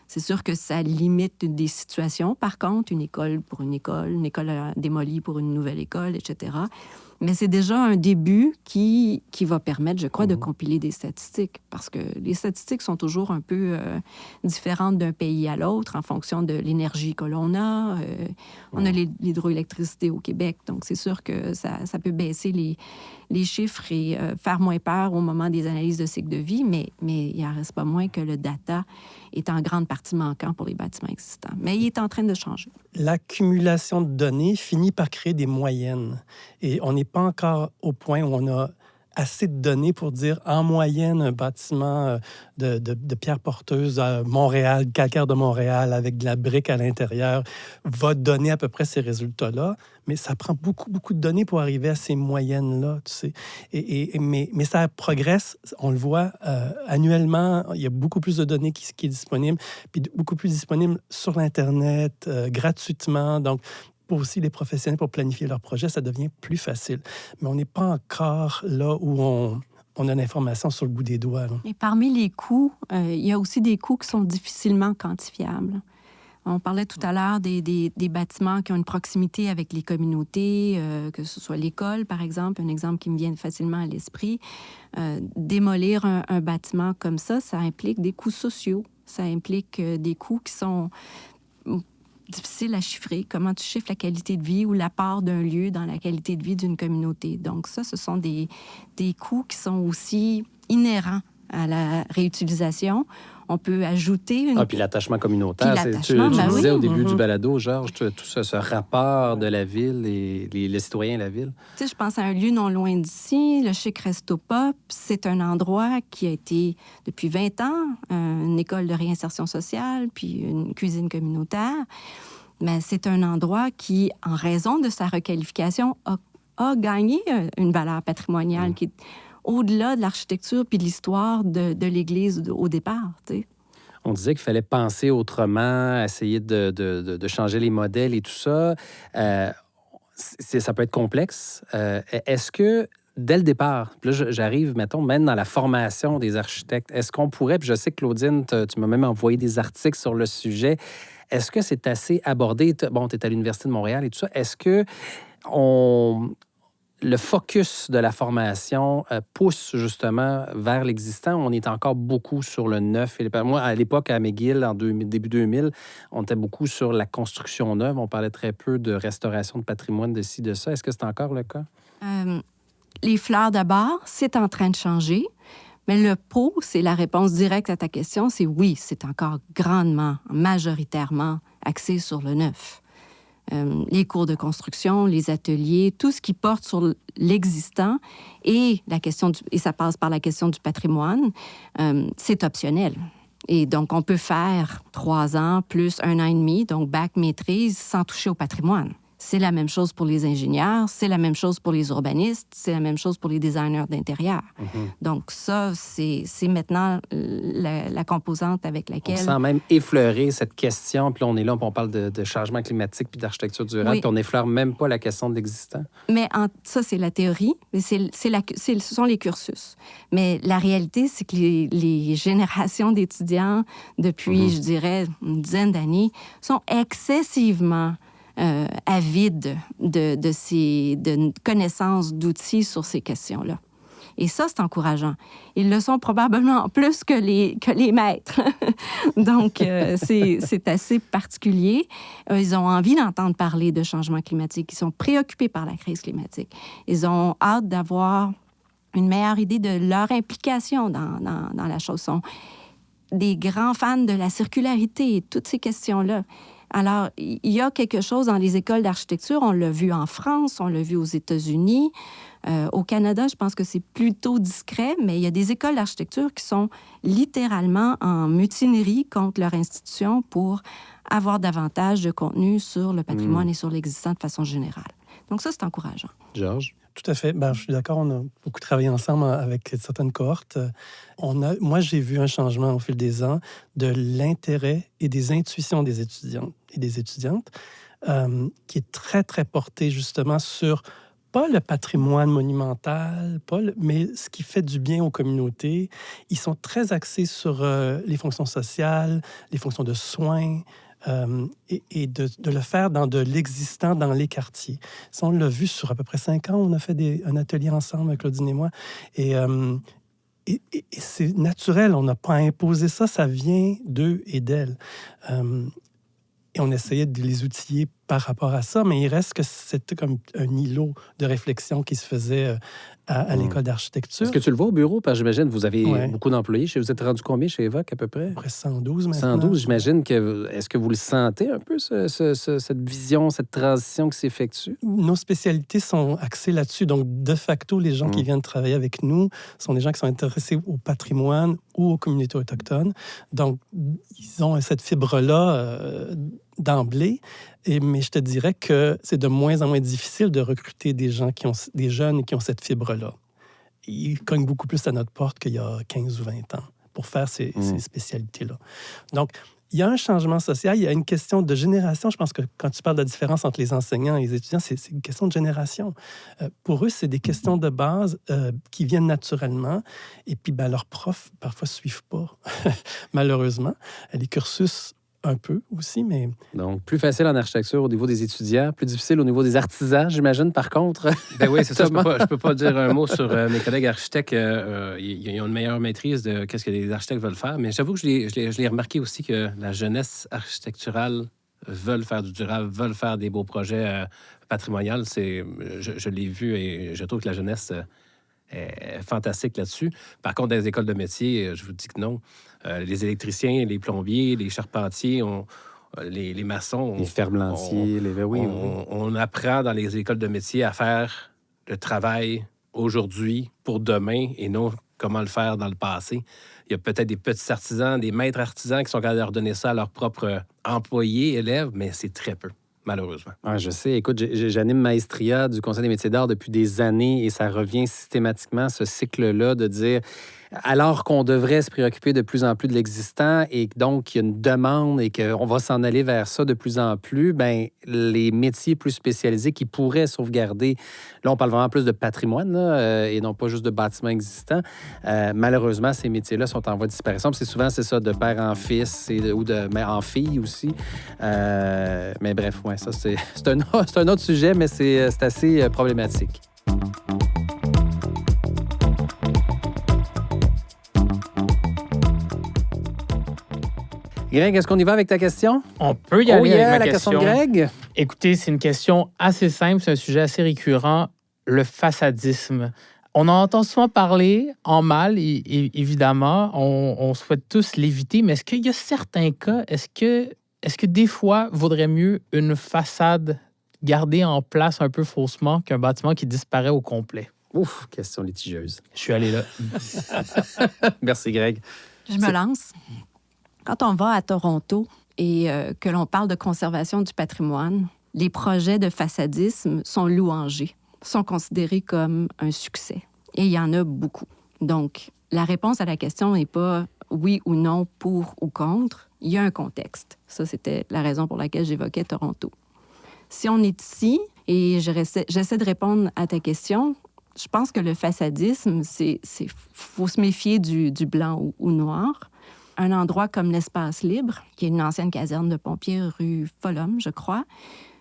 Speaker 5: C'est sûr que ça limite des situations. Par contre, une école une école démolie pour une nouvelle école, etc. Mais c'est déjà un début qui va permettre, je crois, de compiler des statistiques. Parce que les statistiques sont toujours un peu différentes d'un pays à l'autre en fonction de l'énergie que l'on a. On a l'hydroélectricité au Québec, donc c'est sûr que ça peut baisser les chiffres et faire moins peur au moment des analyses de cycle de vie, mais il n'en reste pas moins que le data est en grande partie manquant pour les bâtiments existants. Mais il est en train de changer.
Speaker 6: L'accumulation de données finit par créer des moyennes. Et on n'est pas encore au point où on a assez de données pour dire, en moyenne, un bâtiment de pierre porteuse à Montréal, calcaire de Montréal, avec de la brique à l'intérieur, va donner à peu près ces résultats-là. Mais ça prend beaucoup, beaucoup de données pour arriver à ces moyennes-là, tu sais. Mais ça progresse, on le voit annuellement. Il y a beaucoup plus de données qui est disponible, puis beaucoup plus disponible sur l'Internet, gratuitement. Donc, pour aussi les professionnels, pour planifier leurs projets, ça devient plus facile. Mais on n'est pas encore là où on a l'information sur le bout des doigts. Là.
Speaker 5: Et parmi les coûts, il y a aussi des coûts qui sont difficilement quantifiables. On parlait tout à l'heure des bâtiments qui ont une proximité avec les communautés, que ce soit l'école, par exemple, un exemple qui me vient facilement à l'esprit. Démolir un bâtiment comme ça implique des coûts sociaux. Ça implique des coûts qui sont difficiles à chiffrer. Comment tu chiffres la qualité de vie ou l'apport d'un lieu dans la qualité de vie d'une communauté. Donc ça, ce sont des coûts qui sont aussi inhérents à la réutilisation. On peut ajouter une...
Speaker 2: puis l'attachement communautaire. Tu disais au début du balado, Georges, tout ce rapport de la ville et les citoyens et la ville.
Speaker 5: Tu sais, je pense à un lieu non loin d'ici, le Chic Resto Pop. C'est un endroit qui a été, depuis 20 ans, une école de réinsertion sociale, puis une cuisine communautaire. Mais c'est un endroit qui, en raison de sa requalification, a gagné une valeur patrimoniale qui est au-delà de l'architecture puis de l'histoire de l'Église au départ, tu sais.
Speaker 2: On disait qu'il fallait penser autrement, essayer de changer les modèles et tout ça. Ça peut être complexe. Est-ce que, dès le départ, puis là, j'arrive, mettons, même dans la formation des architectes, est-ce qu'on pourrait, puis je sais que Claudine, tu m'as même envoyé des articles sur le sujet, est-ce que c'est assez abordé? Bon, tu es à l'Université de Montréal et tout ça. Est-ce que le focus de la formation pousse justement vers l'existant? On est encore beaucoup sur le neuf. Moi, à l'époque, à McGill, début 2000, on était beaucoup sur la construction neuve. On parlait très peu de restauration de patrimoine, de ci, de ça. Est-ce que c'est encore le cas?
Speaker 5: Les fleurs d'abord, c'est en train de changer. Mais le pot, c'est la réponse directe à ta question, c'est oui, c'est encore grandement, majoritairement axé sur le neuf. Les cours de construction, les ateliers, tout ce qui porte sur l'existant et ça passe par la question du patrimoine, c'est optionnel. Et donc, on peut faire 3 ans plus 1 an et demi, donc bac maîtrise, sans toucher au patrimoine. C'est la même chose pour les ingénieurs, c'est la même chose pour les urbanistes, c'est la même chose pour les designers d'intérieur. Donc ça, c'est maintenant la composante avec laquelle...
Speaker 2: On sent même effleurer cette question, puis là, on est là, puis on parle de changement climatique puis d'architecture durable, puis on n'effleure même pas la question de l'existant.
Speaker 5: Mais ça, c'est la théorie, mais ce sont les cursus. Mais la réalité, c'est que les générations d'étudiants, depuis, je dirais, une dizaine d'années, sont excessivement avides de connaissances, d'outils sur ces questions-là. Et ça, c'est encourageant. Ils le sont probablement plus que les maîtres. Donc, c'est assez particulier. Ils ont envie d'entendre parler de changement climatique. Ils sont préoccupés par la crise climatique. Ils ont hâte d'avoir une meilleure idée de leur implication dans la chose. Ils sont des grands fans de la circularité et toutes ces questions-là. Alors, il y a quelque chose dans les écoles d'architecture. On l'a vu en France, on l'a vu aux États-Unis. Au Canada, je pense que c'est plutôt discret, mais il y a des écoles d'architecture qui sont littéralement en mutinerie contre leur institution pour avoir davantage de contenu sur le patrimoine et sur l'existant de façon générale. Donc ça, c'est encourageant.
Speaker 2: Georges?
Speaker 6: Tout à fait. Je suis d'accord. On a beaucoup travaillé ensemble avec certaines cohortes. Moi, j'ai vu un changement au fil des ans de l'intérêt et des intuitions des étudiants et des étudiantes qui est très, très porté justement sur pas le patrimoine monumental, mais ce qui fait du bien aux communautés. Ils sont très axés sur les fonctions sociales, les fonctions de soins, et de le faire dans de l'existant dans les quartiers. Ça, on l'a vu sur à peu près 5 ans. On a fait un atelier ensemble, Claudine et moi. Et c'est naturel. On n'a pas imposé ça. Ça vient d'eux et d'elles. Et on essayait de les outiller par rapport à ça, mais il reste que c'était comme un îlot de réflexion qui se faisait à l'école d'architecture.
Speaker 2: Est-ce que tu le vois au bureau? Parce que j'imagine que vous avez
Speaker 6: Ouais.
Speaker 2: beaucoup d'employés. Vous êtes rendu combien chez Évoque, à peu près?
Speaker 6: À peu près 112 maintenant.
Speaker 2: 112, j'imagine que... Est-ce que vous le sentez un peu, cette vision, cette transition qui s'effectue?
Speaker 6: Nos spécialités sont axées là-dessus. Donc, de facto, les gens qui viennent travailler avec nous sont des gens qui sont intéressés au patrimoine ou aux communautés autochtones. Donc, ils ont cette fibre-là d'emblée. Mais je te dirais que c'est de moins en moins difficile de recruter des jeunes qui ont cette fibre-là. Ils cognent beaucoup plus à notre porte qu'il y a 15 ou 20 ans pour faire ces spécialités-là. Donc, il y a un changement social, il y a une question de génération. Je pense que quand tu parles de la différence entre les enseignants et les étudiants, c'est une question de génération. Pour eux, c'est des questions de base qui viennent naturellement. Et puis, leurs profs, parfois, ne suivent pas, malheureusement. Les cursus un peu aussi, mais...
Speaker 2: Donc, plus facile en architecture au niveau des étudiants, plus difficile au niveau des artisans, j'imagine, par contre.
Speaker 4: Ben oui, c'est ça. Je peux pas dire un mot sur mes collègues architectes. Ils ont une meilleure maîtrise de qu'est-ce que les architectes veulent faire. Mais j'avoue que je l'ai remarqué aussi que la jeunesse architecturale veulent faire du durable, veulent faire des beaux projets patrimoniaux. Je l'ai vu et je trouve que la jeunesse... est fantastique là-dessus. Par contre, dans les écoles de métier, je vous dis que non. Les électriciens, les plombiers, les charpentiers, les maçons...
Speaker 2: Les ferblantiers,
Speaker 4: on apprend dans les écoles de métier à faire le travail aujourd'hui pour demain et non comment le faire dans le passé. Il y a peut-être des petits artisans, des maîtres artisans qui sont capables de redonner ça à leurs propres employés, élèves, mais c'est très peu. Malheureusement.
Speaker 2: Ah, je sais. Écoute, j'anime Maestria du Conseil des métiers d'art depuis des années et ça revient systématiquement, ce cycle-là, de dire, alors qu'on devrait se préoccuper de plus en plus de l'existant et donc il y a une demande et qu'on va s'en aller vers ça de plus en plus, bien, les métiers plus spécialisés qui pourraient sauvegarder, là, on parle vraiment plus de patrimoine là, et non pas juste de bâtiments existants. Malheureusement, ces métiers-là sont en voie de disparition. Puis c'est ça, de père en fils ou de mère en fille aussi. Mais bref, ouais, ça, c'est un autre sujet, mais c'est assez problématique. Greg, est-ce qu'on y va avec ta question?
Speaker 3: On peut y aller avec ma
Speaker 2: la question de Greg?
Speaker 3: Écoutez, c'est une question assez simple, c'est un sujet assez récurrent, le fassadisme. On en entend souvent parler en mal, et évidemment, on souhaite tous l'éviter, mais est-ce qu'il y a certains cas, est-ce que des fois, vaudrait mieux une façade gardée en place un peu faussement qu'un bâtiment qui disparaît au complet?
Speaker 2: Ouf, question litigieuse.
Speaker 3: Je suis allé là.
Speaker 2: Merci, Greg.
Speaker 5: Je me lance. Quand on va à Toronto et que l'on parle de conservation du patrimoine, les projets de fassadisme sont louangés, sont considérés comme un succès. Et il y en a beaucoup. Donc, la réponse à la question n'est pas oui ou non, pour ou contre. Il y a un contexte. Ça, c'était la raison pour laquelle j'évoquais Toronto. Si on est ici, et j'essaie de répondre à ta question, je pense que le fassadisme, faut se méfier du blanc ou noir. Un endroit comme l'Espace Libre, qui est une ancienne caserne de pompiers rue Folhomme, je crois,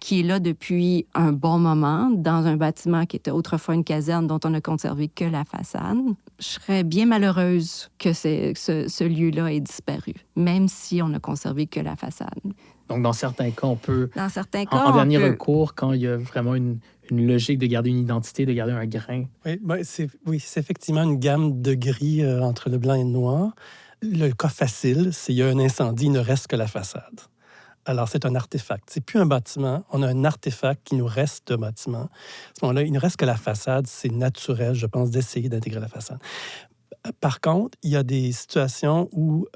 Speaker 5: qui est là depuis un bon moment, dans un bâtiment qui était autrefois une caserne dont on n'a conservé que la façade. Je serais bien malheureuse que ce lieu-là ait disparu, même si on n'a conservé que la façade.
Speaker 3: Donc, dans certains cas, on peut...
Speaker 5: Dans certains cas,
Speaker 3: en dernier recours, quand il y a vraiment une logique de garder une identité, de garder un grain.
Speaker 6: Oui, c'est effectivement une gamme de gris entre le blanc et le noir. Le cas facile, c'est qu'il y a un incendie, il ne reste que la façade. Alors, c'est un artefact. C'est plus un bâtiment, on a un artefact qui nous reste de bâtiment. À ce moment-là, il ne reste que la façade. C'est naturel, je pense, d'essayer d'intégrer la façade. Par contre, il y a des situations où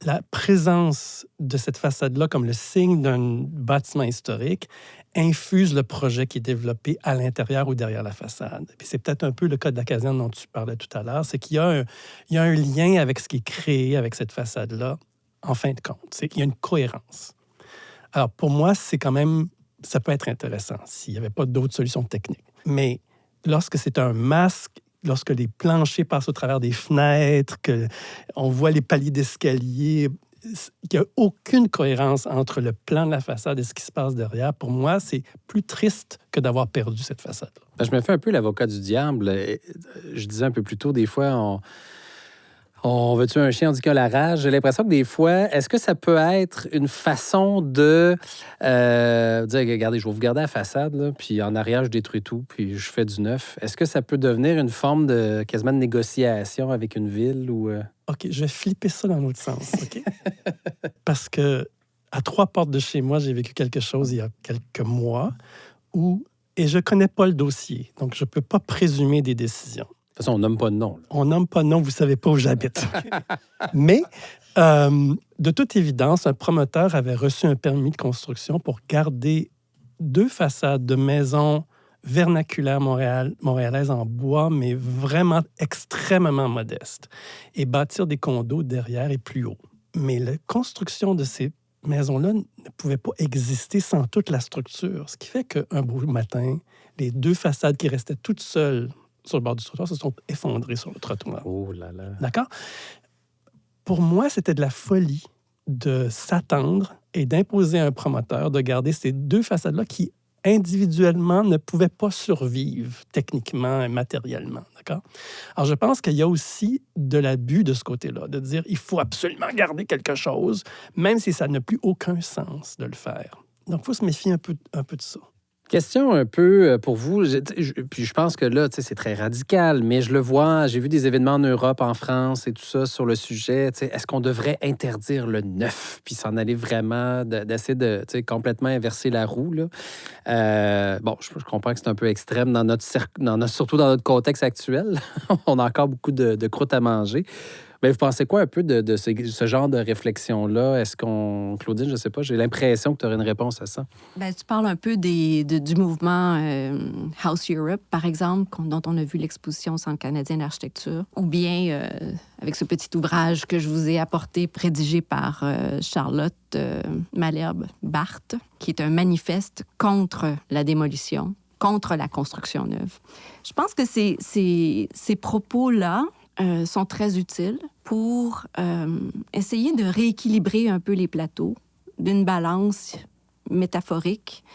Speaker 6: la présence de cette façade-là, comme le signe d'un bâtiment historique, infuse le projet qui est développé à l'intérieur ou derrière la façade. Puis c'est peut-être un peu le cas de la caserne dont tu parlais tout à l'heure, c'est qu'il y a un lien avec ce qui est créé avec cette façade-là, en fin de compte. C'est qu'il y a une cohérence. Alors, pour moi, c'est quand même... Ça peut être intéressant s'il n'y avait pas d'autres solutions techniques. Mais lorsque c'est un masque, lorsque les planchers passent au travers des fenêtres, qu'on voit les paliers d'escalier, il n'y a aucune cohérence entre le plan de la façade et ce qui se passe derrière. Pour moi, c'est plus triste que d'avoir perdu cette façade-là.
Speaker 2: Je me fais un peu l'avocat du diable. Je disais un peu plus tôt, des fois, on veut tuer un chien, on dit qu'il a la rage. J'ai l'impression que des fois, est-ce que ça peut être une façon de dire, regardez, je vais vous garder la façade, là, puis en arrière, je détruis tout, puis je fais du neuf. Est-ce que ça peut devenir une forme de quasiment de négociation avec une ville ou...
Speaker 6: OK, je vais flipper ça dans l'autre sens, OK? Parce que à 3 portes de chez moi, j'ai vécu quelque chose il y a quelques mois et je connais pas le dossier, donc je peux pas présumer des décisions.
Speaker 2: De toute façon, on nomme pas de nom. Là.
Speaker 6: On nomme pas de nom, vous savez pas où j'habite. Mais, de toute évidence, un promoteur avait reçu un permis de construction pour garder 2 façades de maisons vernaculaires montréalaises en bois, mais vraiment extrêmement modestes, et bâtir des condos derrière et plus haut. Mais la construction de ces maisons-là ne pouvait pas exister sans toute la structure, ce qui fait qu'un beau matin, les 2 façades qui restaient toutes seules sur le bord du trottoir se sont effondrées sur le trottoir.
Speaker 2: Oh là là.
Speaker 6: D'accord? Pour moi, c'était de la folie de s'attendre et d'imposer à un promoteur de garder ces 2 façades-là qui, individuellement, ne pouvaient pas survivre techniquement et matériellement. D'accord? Alors, je pense qu'il y a aussi de l'abus de ce côté-là, de dire il faut absolument garder quelque chose, même si ça n'a plus aucun sens de le faire. Donc, il faut se méfier un peu de ça.
Speaker 2: Question un peu pour vous, puis je pense que là, c'est très radical, mais je le vois, j'ai vu des événements en Europe, en France et tout ça sur le sujet. Est-ce qu'on devrait interdire le neuf, puis s'en aller vraiment, d'essayer de complètement inverser la roue? Là? Bon, je comprends que c'est un peu extrême surtout dans notre contexte actuel. On a encore beaucoup de croûte à manger. Mais vous pensez quoi un peu de ce genre de réflexion-là? Est-ce qu'on... Claudine, je ne sais pas, j'ai l'impression que tu aurais une réponse à ça.
Speaker 5: Bien, tu parles un peu du mouvement House Europe, par exemple, dont on a vu l'exposition au Centre canadien d'architecture, ou bien avec ce petit ouvrage que je vous ai apporté, rédigé par Charlotte Malherbe-Barthes, qui est un manifeste contre la démolition, contre la construction neuve. Je pense que ces propos-là sont très utiles pour essayer de rééquilibrer un peu les plateaux d'une balance métaphorique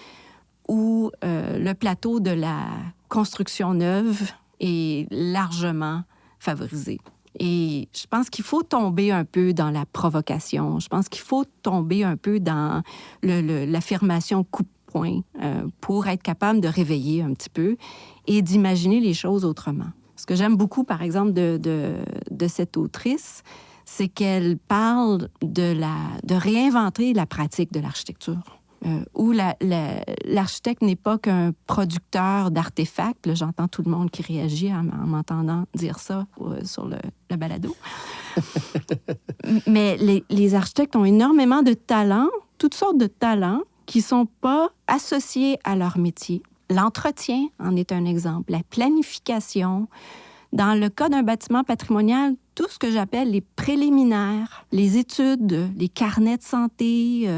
Speaker 5: où le plateau de la construction neuve est largement favorisé. Et je pense qu'il faut tomber un peu dans la provocation. Je pense qu'il faut tomber un peu dans l'affirmation coup-de-poing pour être capable de réveiller un petit peu et d'imaginer les choses autrement. Ce que j'aime beaucoup, par exemple, de cette autrice, c'est qu'elle parle de réinventer la pratique de l'architecture, où l'architecte n'est pas qu'un producteur d'artefacts. Là, j'entends tout le monde qui réagit en m'entendant dire ça sur le balado. Mais les architectes ont énormément de talents, toutes sortes de talents, qui ne sont pas associés à leur métier. L'entretien en est un exemple. La planification. Dans le cas d'un bâtiment patrimonial, tout ce que j'appelle les préliminaires, les études, les carnets de santé,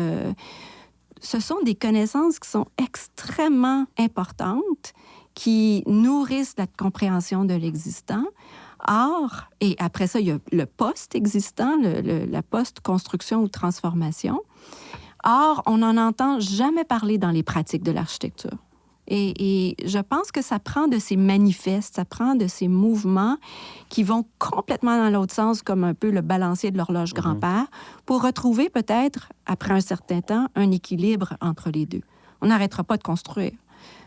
Speaker 5: ce sont des connaissances qui sont extrêmement importantes, qui nourrissent la compréhension de l'existant. Or, et après ça, il y a le post-existant, la post-construction ou transformation. Or, on n'en entend jamais parler dans les pratiques de l'architecture. Et je pense que ça prend de ces manifestes, ça prend de ces mouvements qui vont complètement dans l'autre sens, comme un peu le balancier de l'horloge grand-père, pour retrouver peut-être, après un certain temps, un équilibre entre les deux. On n'arrêtera pas de construire,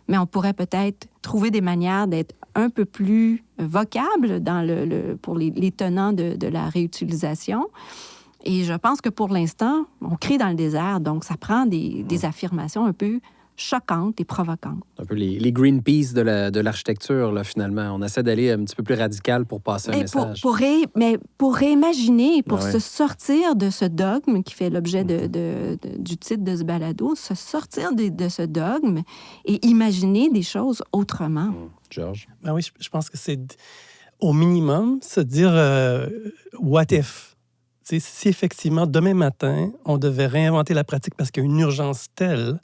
Speaker 5: mais on pourrait peut-être trouver des manières d'être un peu plus vocables pour les tenants de la réutilisation. Et je pense que pour l'instant, on crie dans le désert, donc ça prend des affirmations un peu choquantes et provocantes.
Speaker 2: Un peu les Greenpeace de l'architecture, là, finalement. On essaie d'aller un petit peu plus radical pour passer un message.
Speaker 5: Pour réimaginer, pour se sortir de ce dogme qui fait l'objet du titre de ce balado, se sortir de ce dogme et imaginer des choses autrement.
Speaker 2: Georges?
Speaker 6: Ben oui, je pense que c'est au minimum se dire what if? Si effectivement, demain matin, on devait réinventer la pratique parce qu'il y a une urgence telle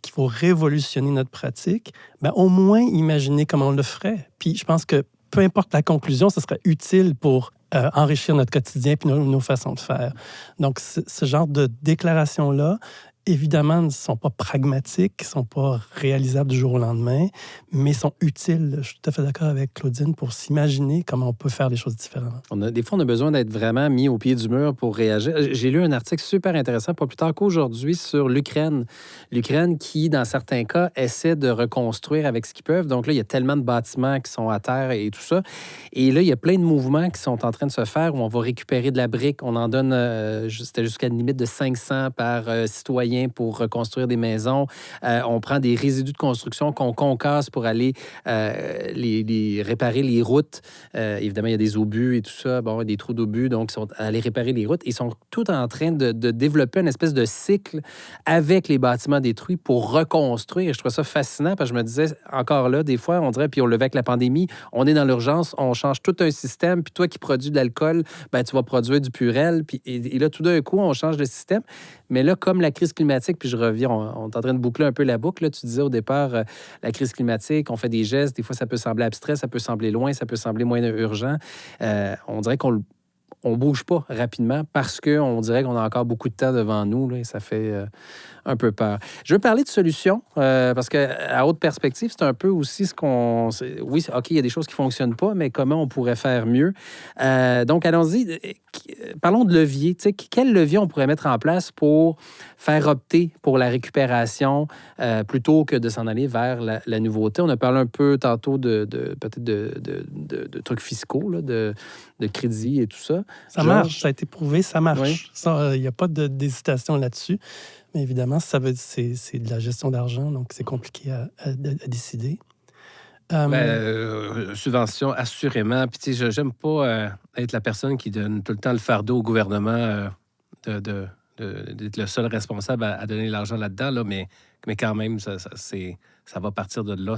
Speaker 6: qu'il faut révolutionner notre pratique, ben, au moins imaginer comment on le ferait. Puis je pense que peu importe la conclusion, ce serait utile pour enrichir notre quotidien puis nos façons de faire. Donc, ce genre de déclarations-là, évidemment, ne sont pas pragmatiques, ne sont pas réalisables du jour au lendemain, mais sont utiles. Je suis tout à fait d'accord avec Claudine pour s'imaginer comment on peut faire les choses différemment.
Speaker 2: Des fois, on a besoin d'être vraiment mis au pied du mur pour réagir. J'ai lu un article super intéressant, pas plus tard qu'aujourd'hui, sur l'Ukraine. L'Ukraine qui, dans certains cas, essaie de reconstruire avec ce qu'ils peuvent. Donc là, il y a tellement de bâtiments qui sont à terre et tout ça. Et là, il y a plein de mouvements qui sont en train de se faire où on va récupérer de la brique. On en donne, c'était jusqu'à une limite de 500 par citoyen pour reconstruire des maisons. On prend des résidus de construction qu'on concasse pour aller réparer les routes. Évidemment, il y a des obus et tout ça, bon, des trous d'obus, donc ils sont allés réparer les routes. Ils sont tout en train de développer une espèce de cycle avec les bâtiments détruits pour reconstruire. Je trouve ça fascinant parce que je me disais, encore là, des fois, on dirait, puis on le vit avec la pandémie, on est dans l'urgence, on change tout un système, puis toi qui produis de l'alcool, ben, tu vas produire du Purel, puis et là, tout d'un coup, on change de système. Mais là, comme la crise climatique, puis je reviens, on est en train de boucler un peu la boucle. Là. Tu disais au départ, la crise climatique, on fait des gestes. Des fois, ça peut sembler abstrait, ça peut sembler loin, ça peut sembler moins urgent. On dirait qu'on ne bouge pas rapidement parce qu'on dirait qu'on a encore beaucoup de temps devant nous. Là, et ça fait un peu peur. Je veux parler de solutions parce qu'à haute perspective, c'est un peu aussi ce qu'on... Oui, OK, il y a des choses qui ne fonctionnent pas, mais comment on pourrait faire mieux? Donc, allons-y. Parlons de levier. Tu sais, quel levier on pourrait mettre en place pour faire opter pour la récupération plutôt que de s'en aller vers la nouveauté? On a parlé un peu tantôt peut-être de trucs fiscaux, là, de crédit et tout ça.
Speaker 6: Ça marche, ça a été prouvé, ça marche.
Speaker 2: Oui.
Speaker 6: Il n'y a pas d'hésitation là-dessus. Mais évidemment, c'est de la gestion d'argent, donc c'est compliqué à décider.
Speaker 4: Subvention, assurément. Puis, tu sais, j'aime pas être la personne qui donne tout le temps le fardeau au gouvernement d'être le seul responsable à donner l'argent là-dedans, là, mais quand même, ça va partir de là.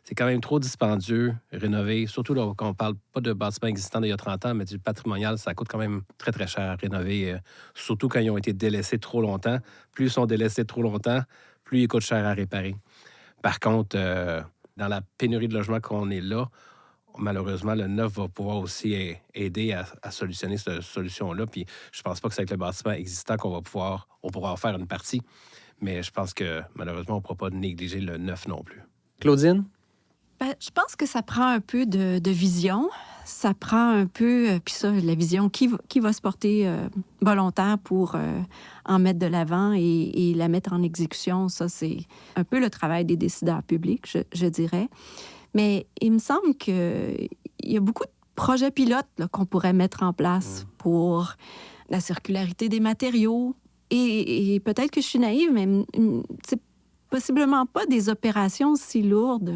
Speaker 4: C'est quand même trop dispendieux, rénover, surtout là, quand on parle pas de bâtiments existants d'il y a 30 ans, mais du patrimonial, ça coûte quand même très, très cher à rénover, surtout quand ils ont été délaissés trop longtemps. Plus ils sont délaissés trop longtemps, plus ils coûtent cher à réparer. Par contre, dans la pénurie de logements qu'on est là, malheureusement, le neuf va pouvoir aussi aider à solutionner cette solution-là. Puis je pense pas que c'est avec le bâtiment existant qu'on pourra en faire une partie, mais je pense que malheureusement, on ne pourra pas négliger le neuf non plus.
Speaker 2: Claudine?
Speaker 5: Ben, je pense que ça prend un peu de vision. Ça prend un peu, puis ça, la vision, qui va se porter volontaire pour en mettre de l'avant et la mettre en exécution. Ça, c'est un peu le travail des décideurs publics, je dirais. Mais il me semble qu'il y a beaucoup de projets pilotes là, qu'on pourrait mettre en place pour la circularité des matériaux. Et peut-être que je suis naïve, mais c'est possiblement pas des opérations si lourdes.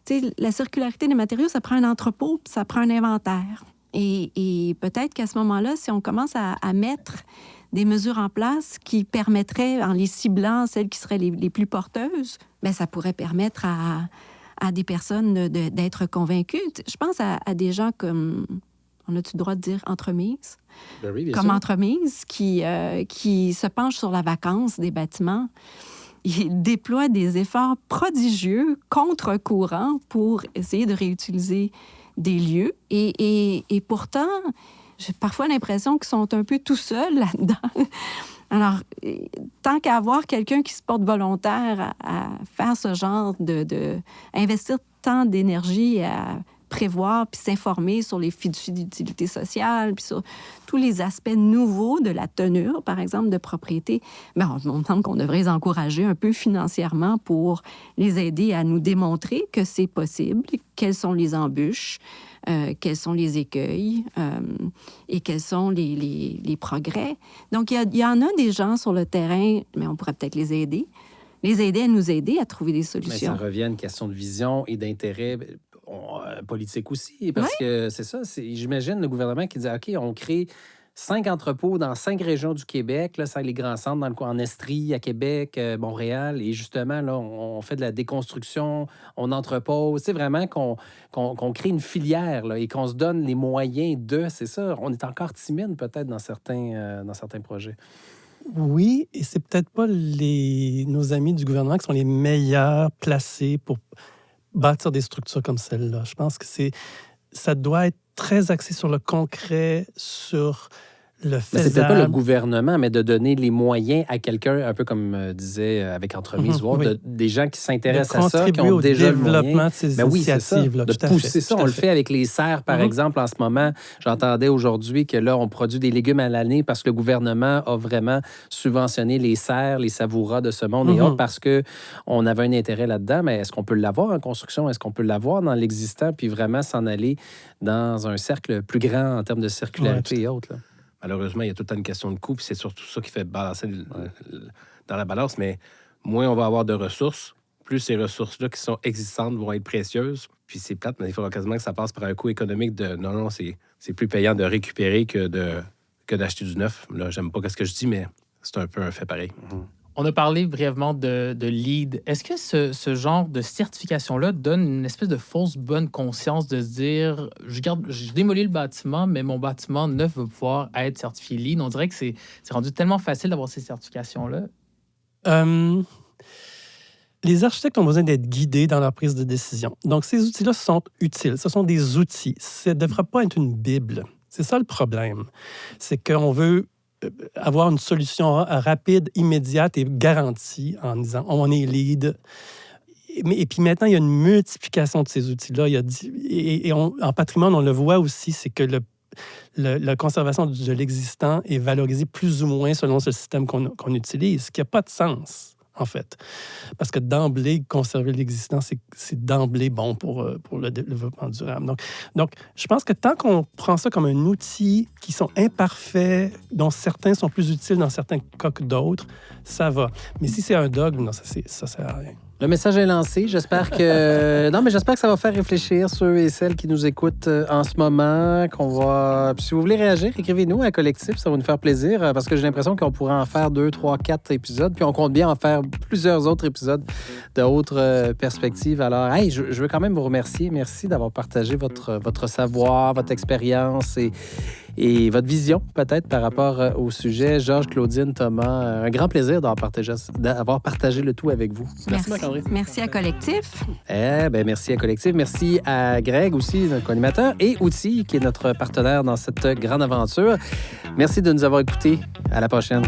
Speaker 5: Tu sais, la circularité des matériaux, ça prend un entrepôt, puis ça prend un inventaire. Et peut-être qu'à ce moment-là, si on commence à mettre des mesures en place qui permettraient, en les ciblant, celles qui seraient les plus porteuses, bien, ça pourrait permettre à des personnes d'être convaincues. Je pense à des gens comme, on a-tu le droit de dire entremise?
Speaker 2: Ben oui, bien
Speaker 5: comme
Speaker 2: sûr.
Speaker 5: entremise qui se penche sur la vacance des bâtiments. Il déploie des efforts prodigieux contre-courant pour essayer de réutiliser des lieux. Et pourtant, j'ai parfois l'impression qu'ils sont un peu tout seuls là-dedans. Alors, tant qu'à avoir quelqu'un qui se porte volontaire à faire ce genre investir tant d'énergie à prévoir puis s'informer sur les fiducies d'utilité sociale, puis sur tous les aspects nouveaux de la tenure, par exemple, de propriété, bien, on me semble qu'on devrait les encourager un peu financièrement pour les aider à nous démontrer que c'est possible, quelles sont les embûches, quels sont les écueils et quels sont les progrès. Donc, il y en a des gens sur le terrain, mais on pourrait peut-être les aider à nous aider à trouver des solutions.
Speaker 2: Mais ça revient à une question de vision et d'intérêt politique aussi, parce que c'est ça. J'imagine le gouvernement qui dit, OK, on crée 5 entrepôts dans 5 régions du Québec, là, 5 les grands centres, dans le coin, en Estrie, à Québec, Montréal, et justement, là, on fait de la déconstruction, on entrepose. C'est vraiment qu'on crée une filière là, et qu'on se donne les moyens de... C'est ça, on est encore timide peut-être dans certains projets.
Speaker 6: Oui, et c'est peut-être pas nos amis du gouvernement qui sont les meilleurs placés pour bâtir des structures comme celle-là. Je pense que ça doit être très axé sur le concret, sur le faisable.
Speaker 2: C'est peut-être pas le gouvernement, mais de donner les moyens à quelqu'un, un peu comme disait avec Entremise, des gens qui s'intéressent à ça, qui ont déjà le moyen.
Speaker 6: Au développement de ces initiatives-là.
Speaker 2: De pousser ça. On le fait avec les serres, par exemple, en ce moment. J'entendais aujourd'hui que là, on produit des légumes à l'année parce que le gouvernement a vraiment subventionné les serres, les savouras de ce monde et autres parce qu'on avait un intérêt là-dedans. Mais est-ce qu'on peut l'avoir en construction? Est-ce qu'on peut l'avoir dans l'existant puis vraiment s'en aller dans un cercle plus grand en termes de circularité et autres, là?
Speaker 4: Malheureusement, il y a tout le temps une question de coût, puis c'est surtout ça qui fait balancer dans la balance. Mais moins on va avoir de ressources, plus ces ressources-là qui sont existantes vont être précieuses. Puis c'est plate, mais il faudra quasiment que ça passe par un coût économique de non, c'est plus payant de récupérer que d'acheter du neuf. Là, j'aime pas ce que je dis, mais c'est un peu un fait pareil.
Speaker 3: On a parlé brièvement de LEED. Est-ce que ce genre de certification-là donne une espèce de fausse bonne conscience de se dire je démolis le bâtiment, mais mon bâtiment neuf va pouvoir être certifié LEED? On dirait que c'est rendu tellement facile d'avoir ces certifications-là.
Speaker 6: Les architectes ont besoin d'être guidés dans leur prise de décision. Donc, ces outils-là sont utiles. Ce sont des outils. Ça ne devrait pas être une Bible. C'est ça le problème. C'est qu'on veut avoir une solution rapide, immédiate et garantie en disant on est LEED. Et puis maintenant, il y a une multiplication de ces outils-là. En patrimoine, on le voit aussi, c'est que la conservation de l'existant est valorisée plus ou moins selon ce système qu'on utilise, ce qui n'a pas de sens, en fait. Parce que d'emblée, conserver l'existant, c'est d'emblée bon pour le développement durable. Donc, je pense que tant qu'on prend ça comme un outil qui sont imparfaits, dont certains sont plus utiles dans certains cas que d'autres, ça va. Mais si c'est un dogme, non, ça sert à rien.
Speaker 2: Le message est lancé. J'espère que ça va faire réfléchir ceux et celles qui nous écoutent en ce moment. Si vous voulez réagir, écrivez-nous à Collectif. Ça va nous faire plaisir parce que j'ai l'impression qu'on pourrait en faire 2, 3, 4 épisodes. Puis on compte bien en faire plusieurs autres épisodes d'autres perspectives. Alors, je veux quand même vous remercier. Merci d'avoir partagé votre savoir, votre expérience et votre vision, peut-être, par rapport au sujet. Georges, Claudine, Thomas, un grand plaisir d'avoir partagé le tout avec vous.
Speaker 5: Merci Marc-André. Merci à Collectif.
Speaker 2: Merci à Collectif. Merci à Greg aussi, notre animateur, et Outil, qui est notre partenaire dans cette grande aventure. Merci de nous avoir écoutés. À la prochaine.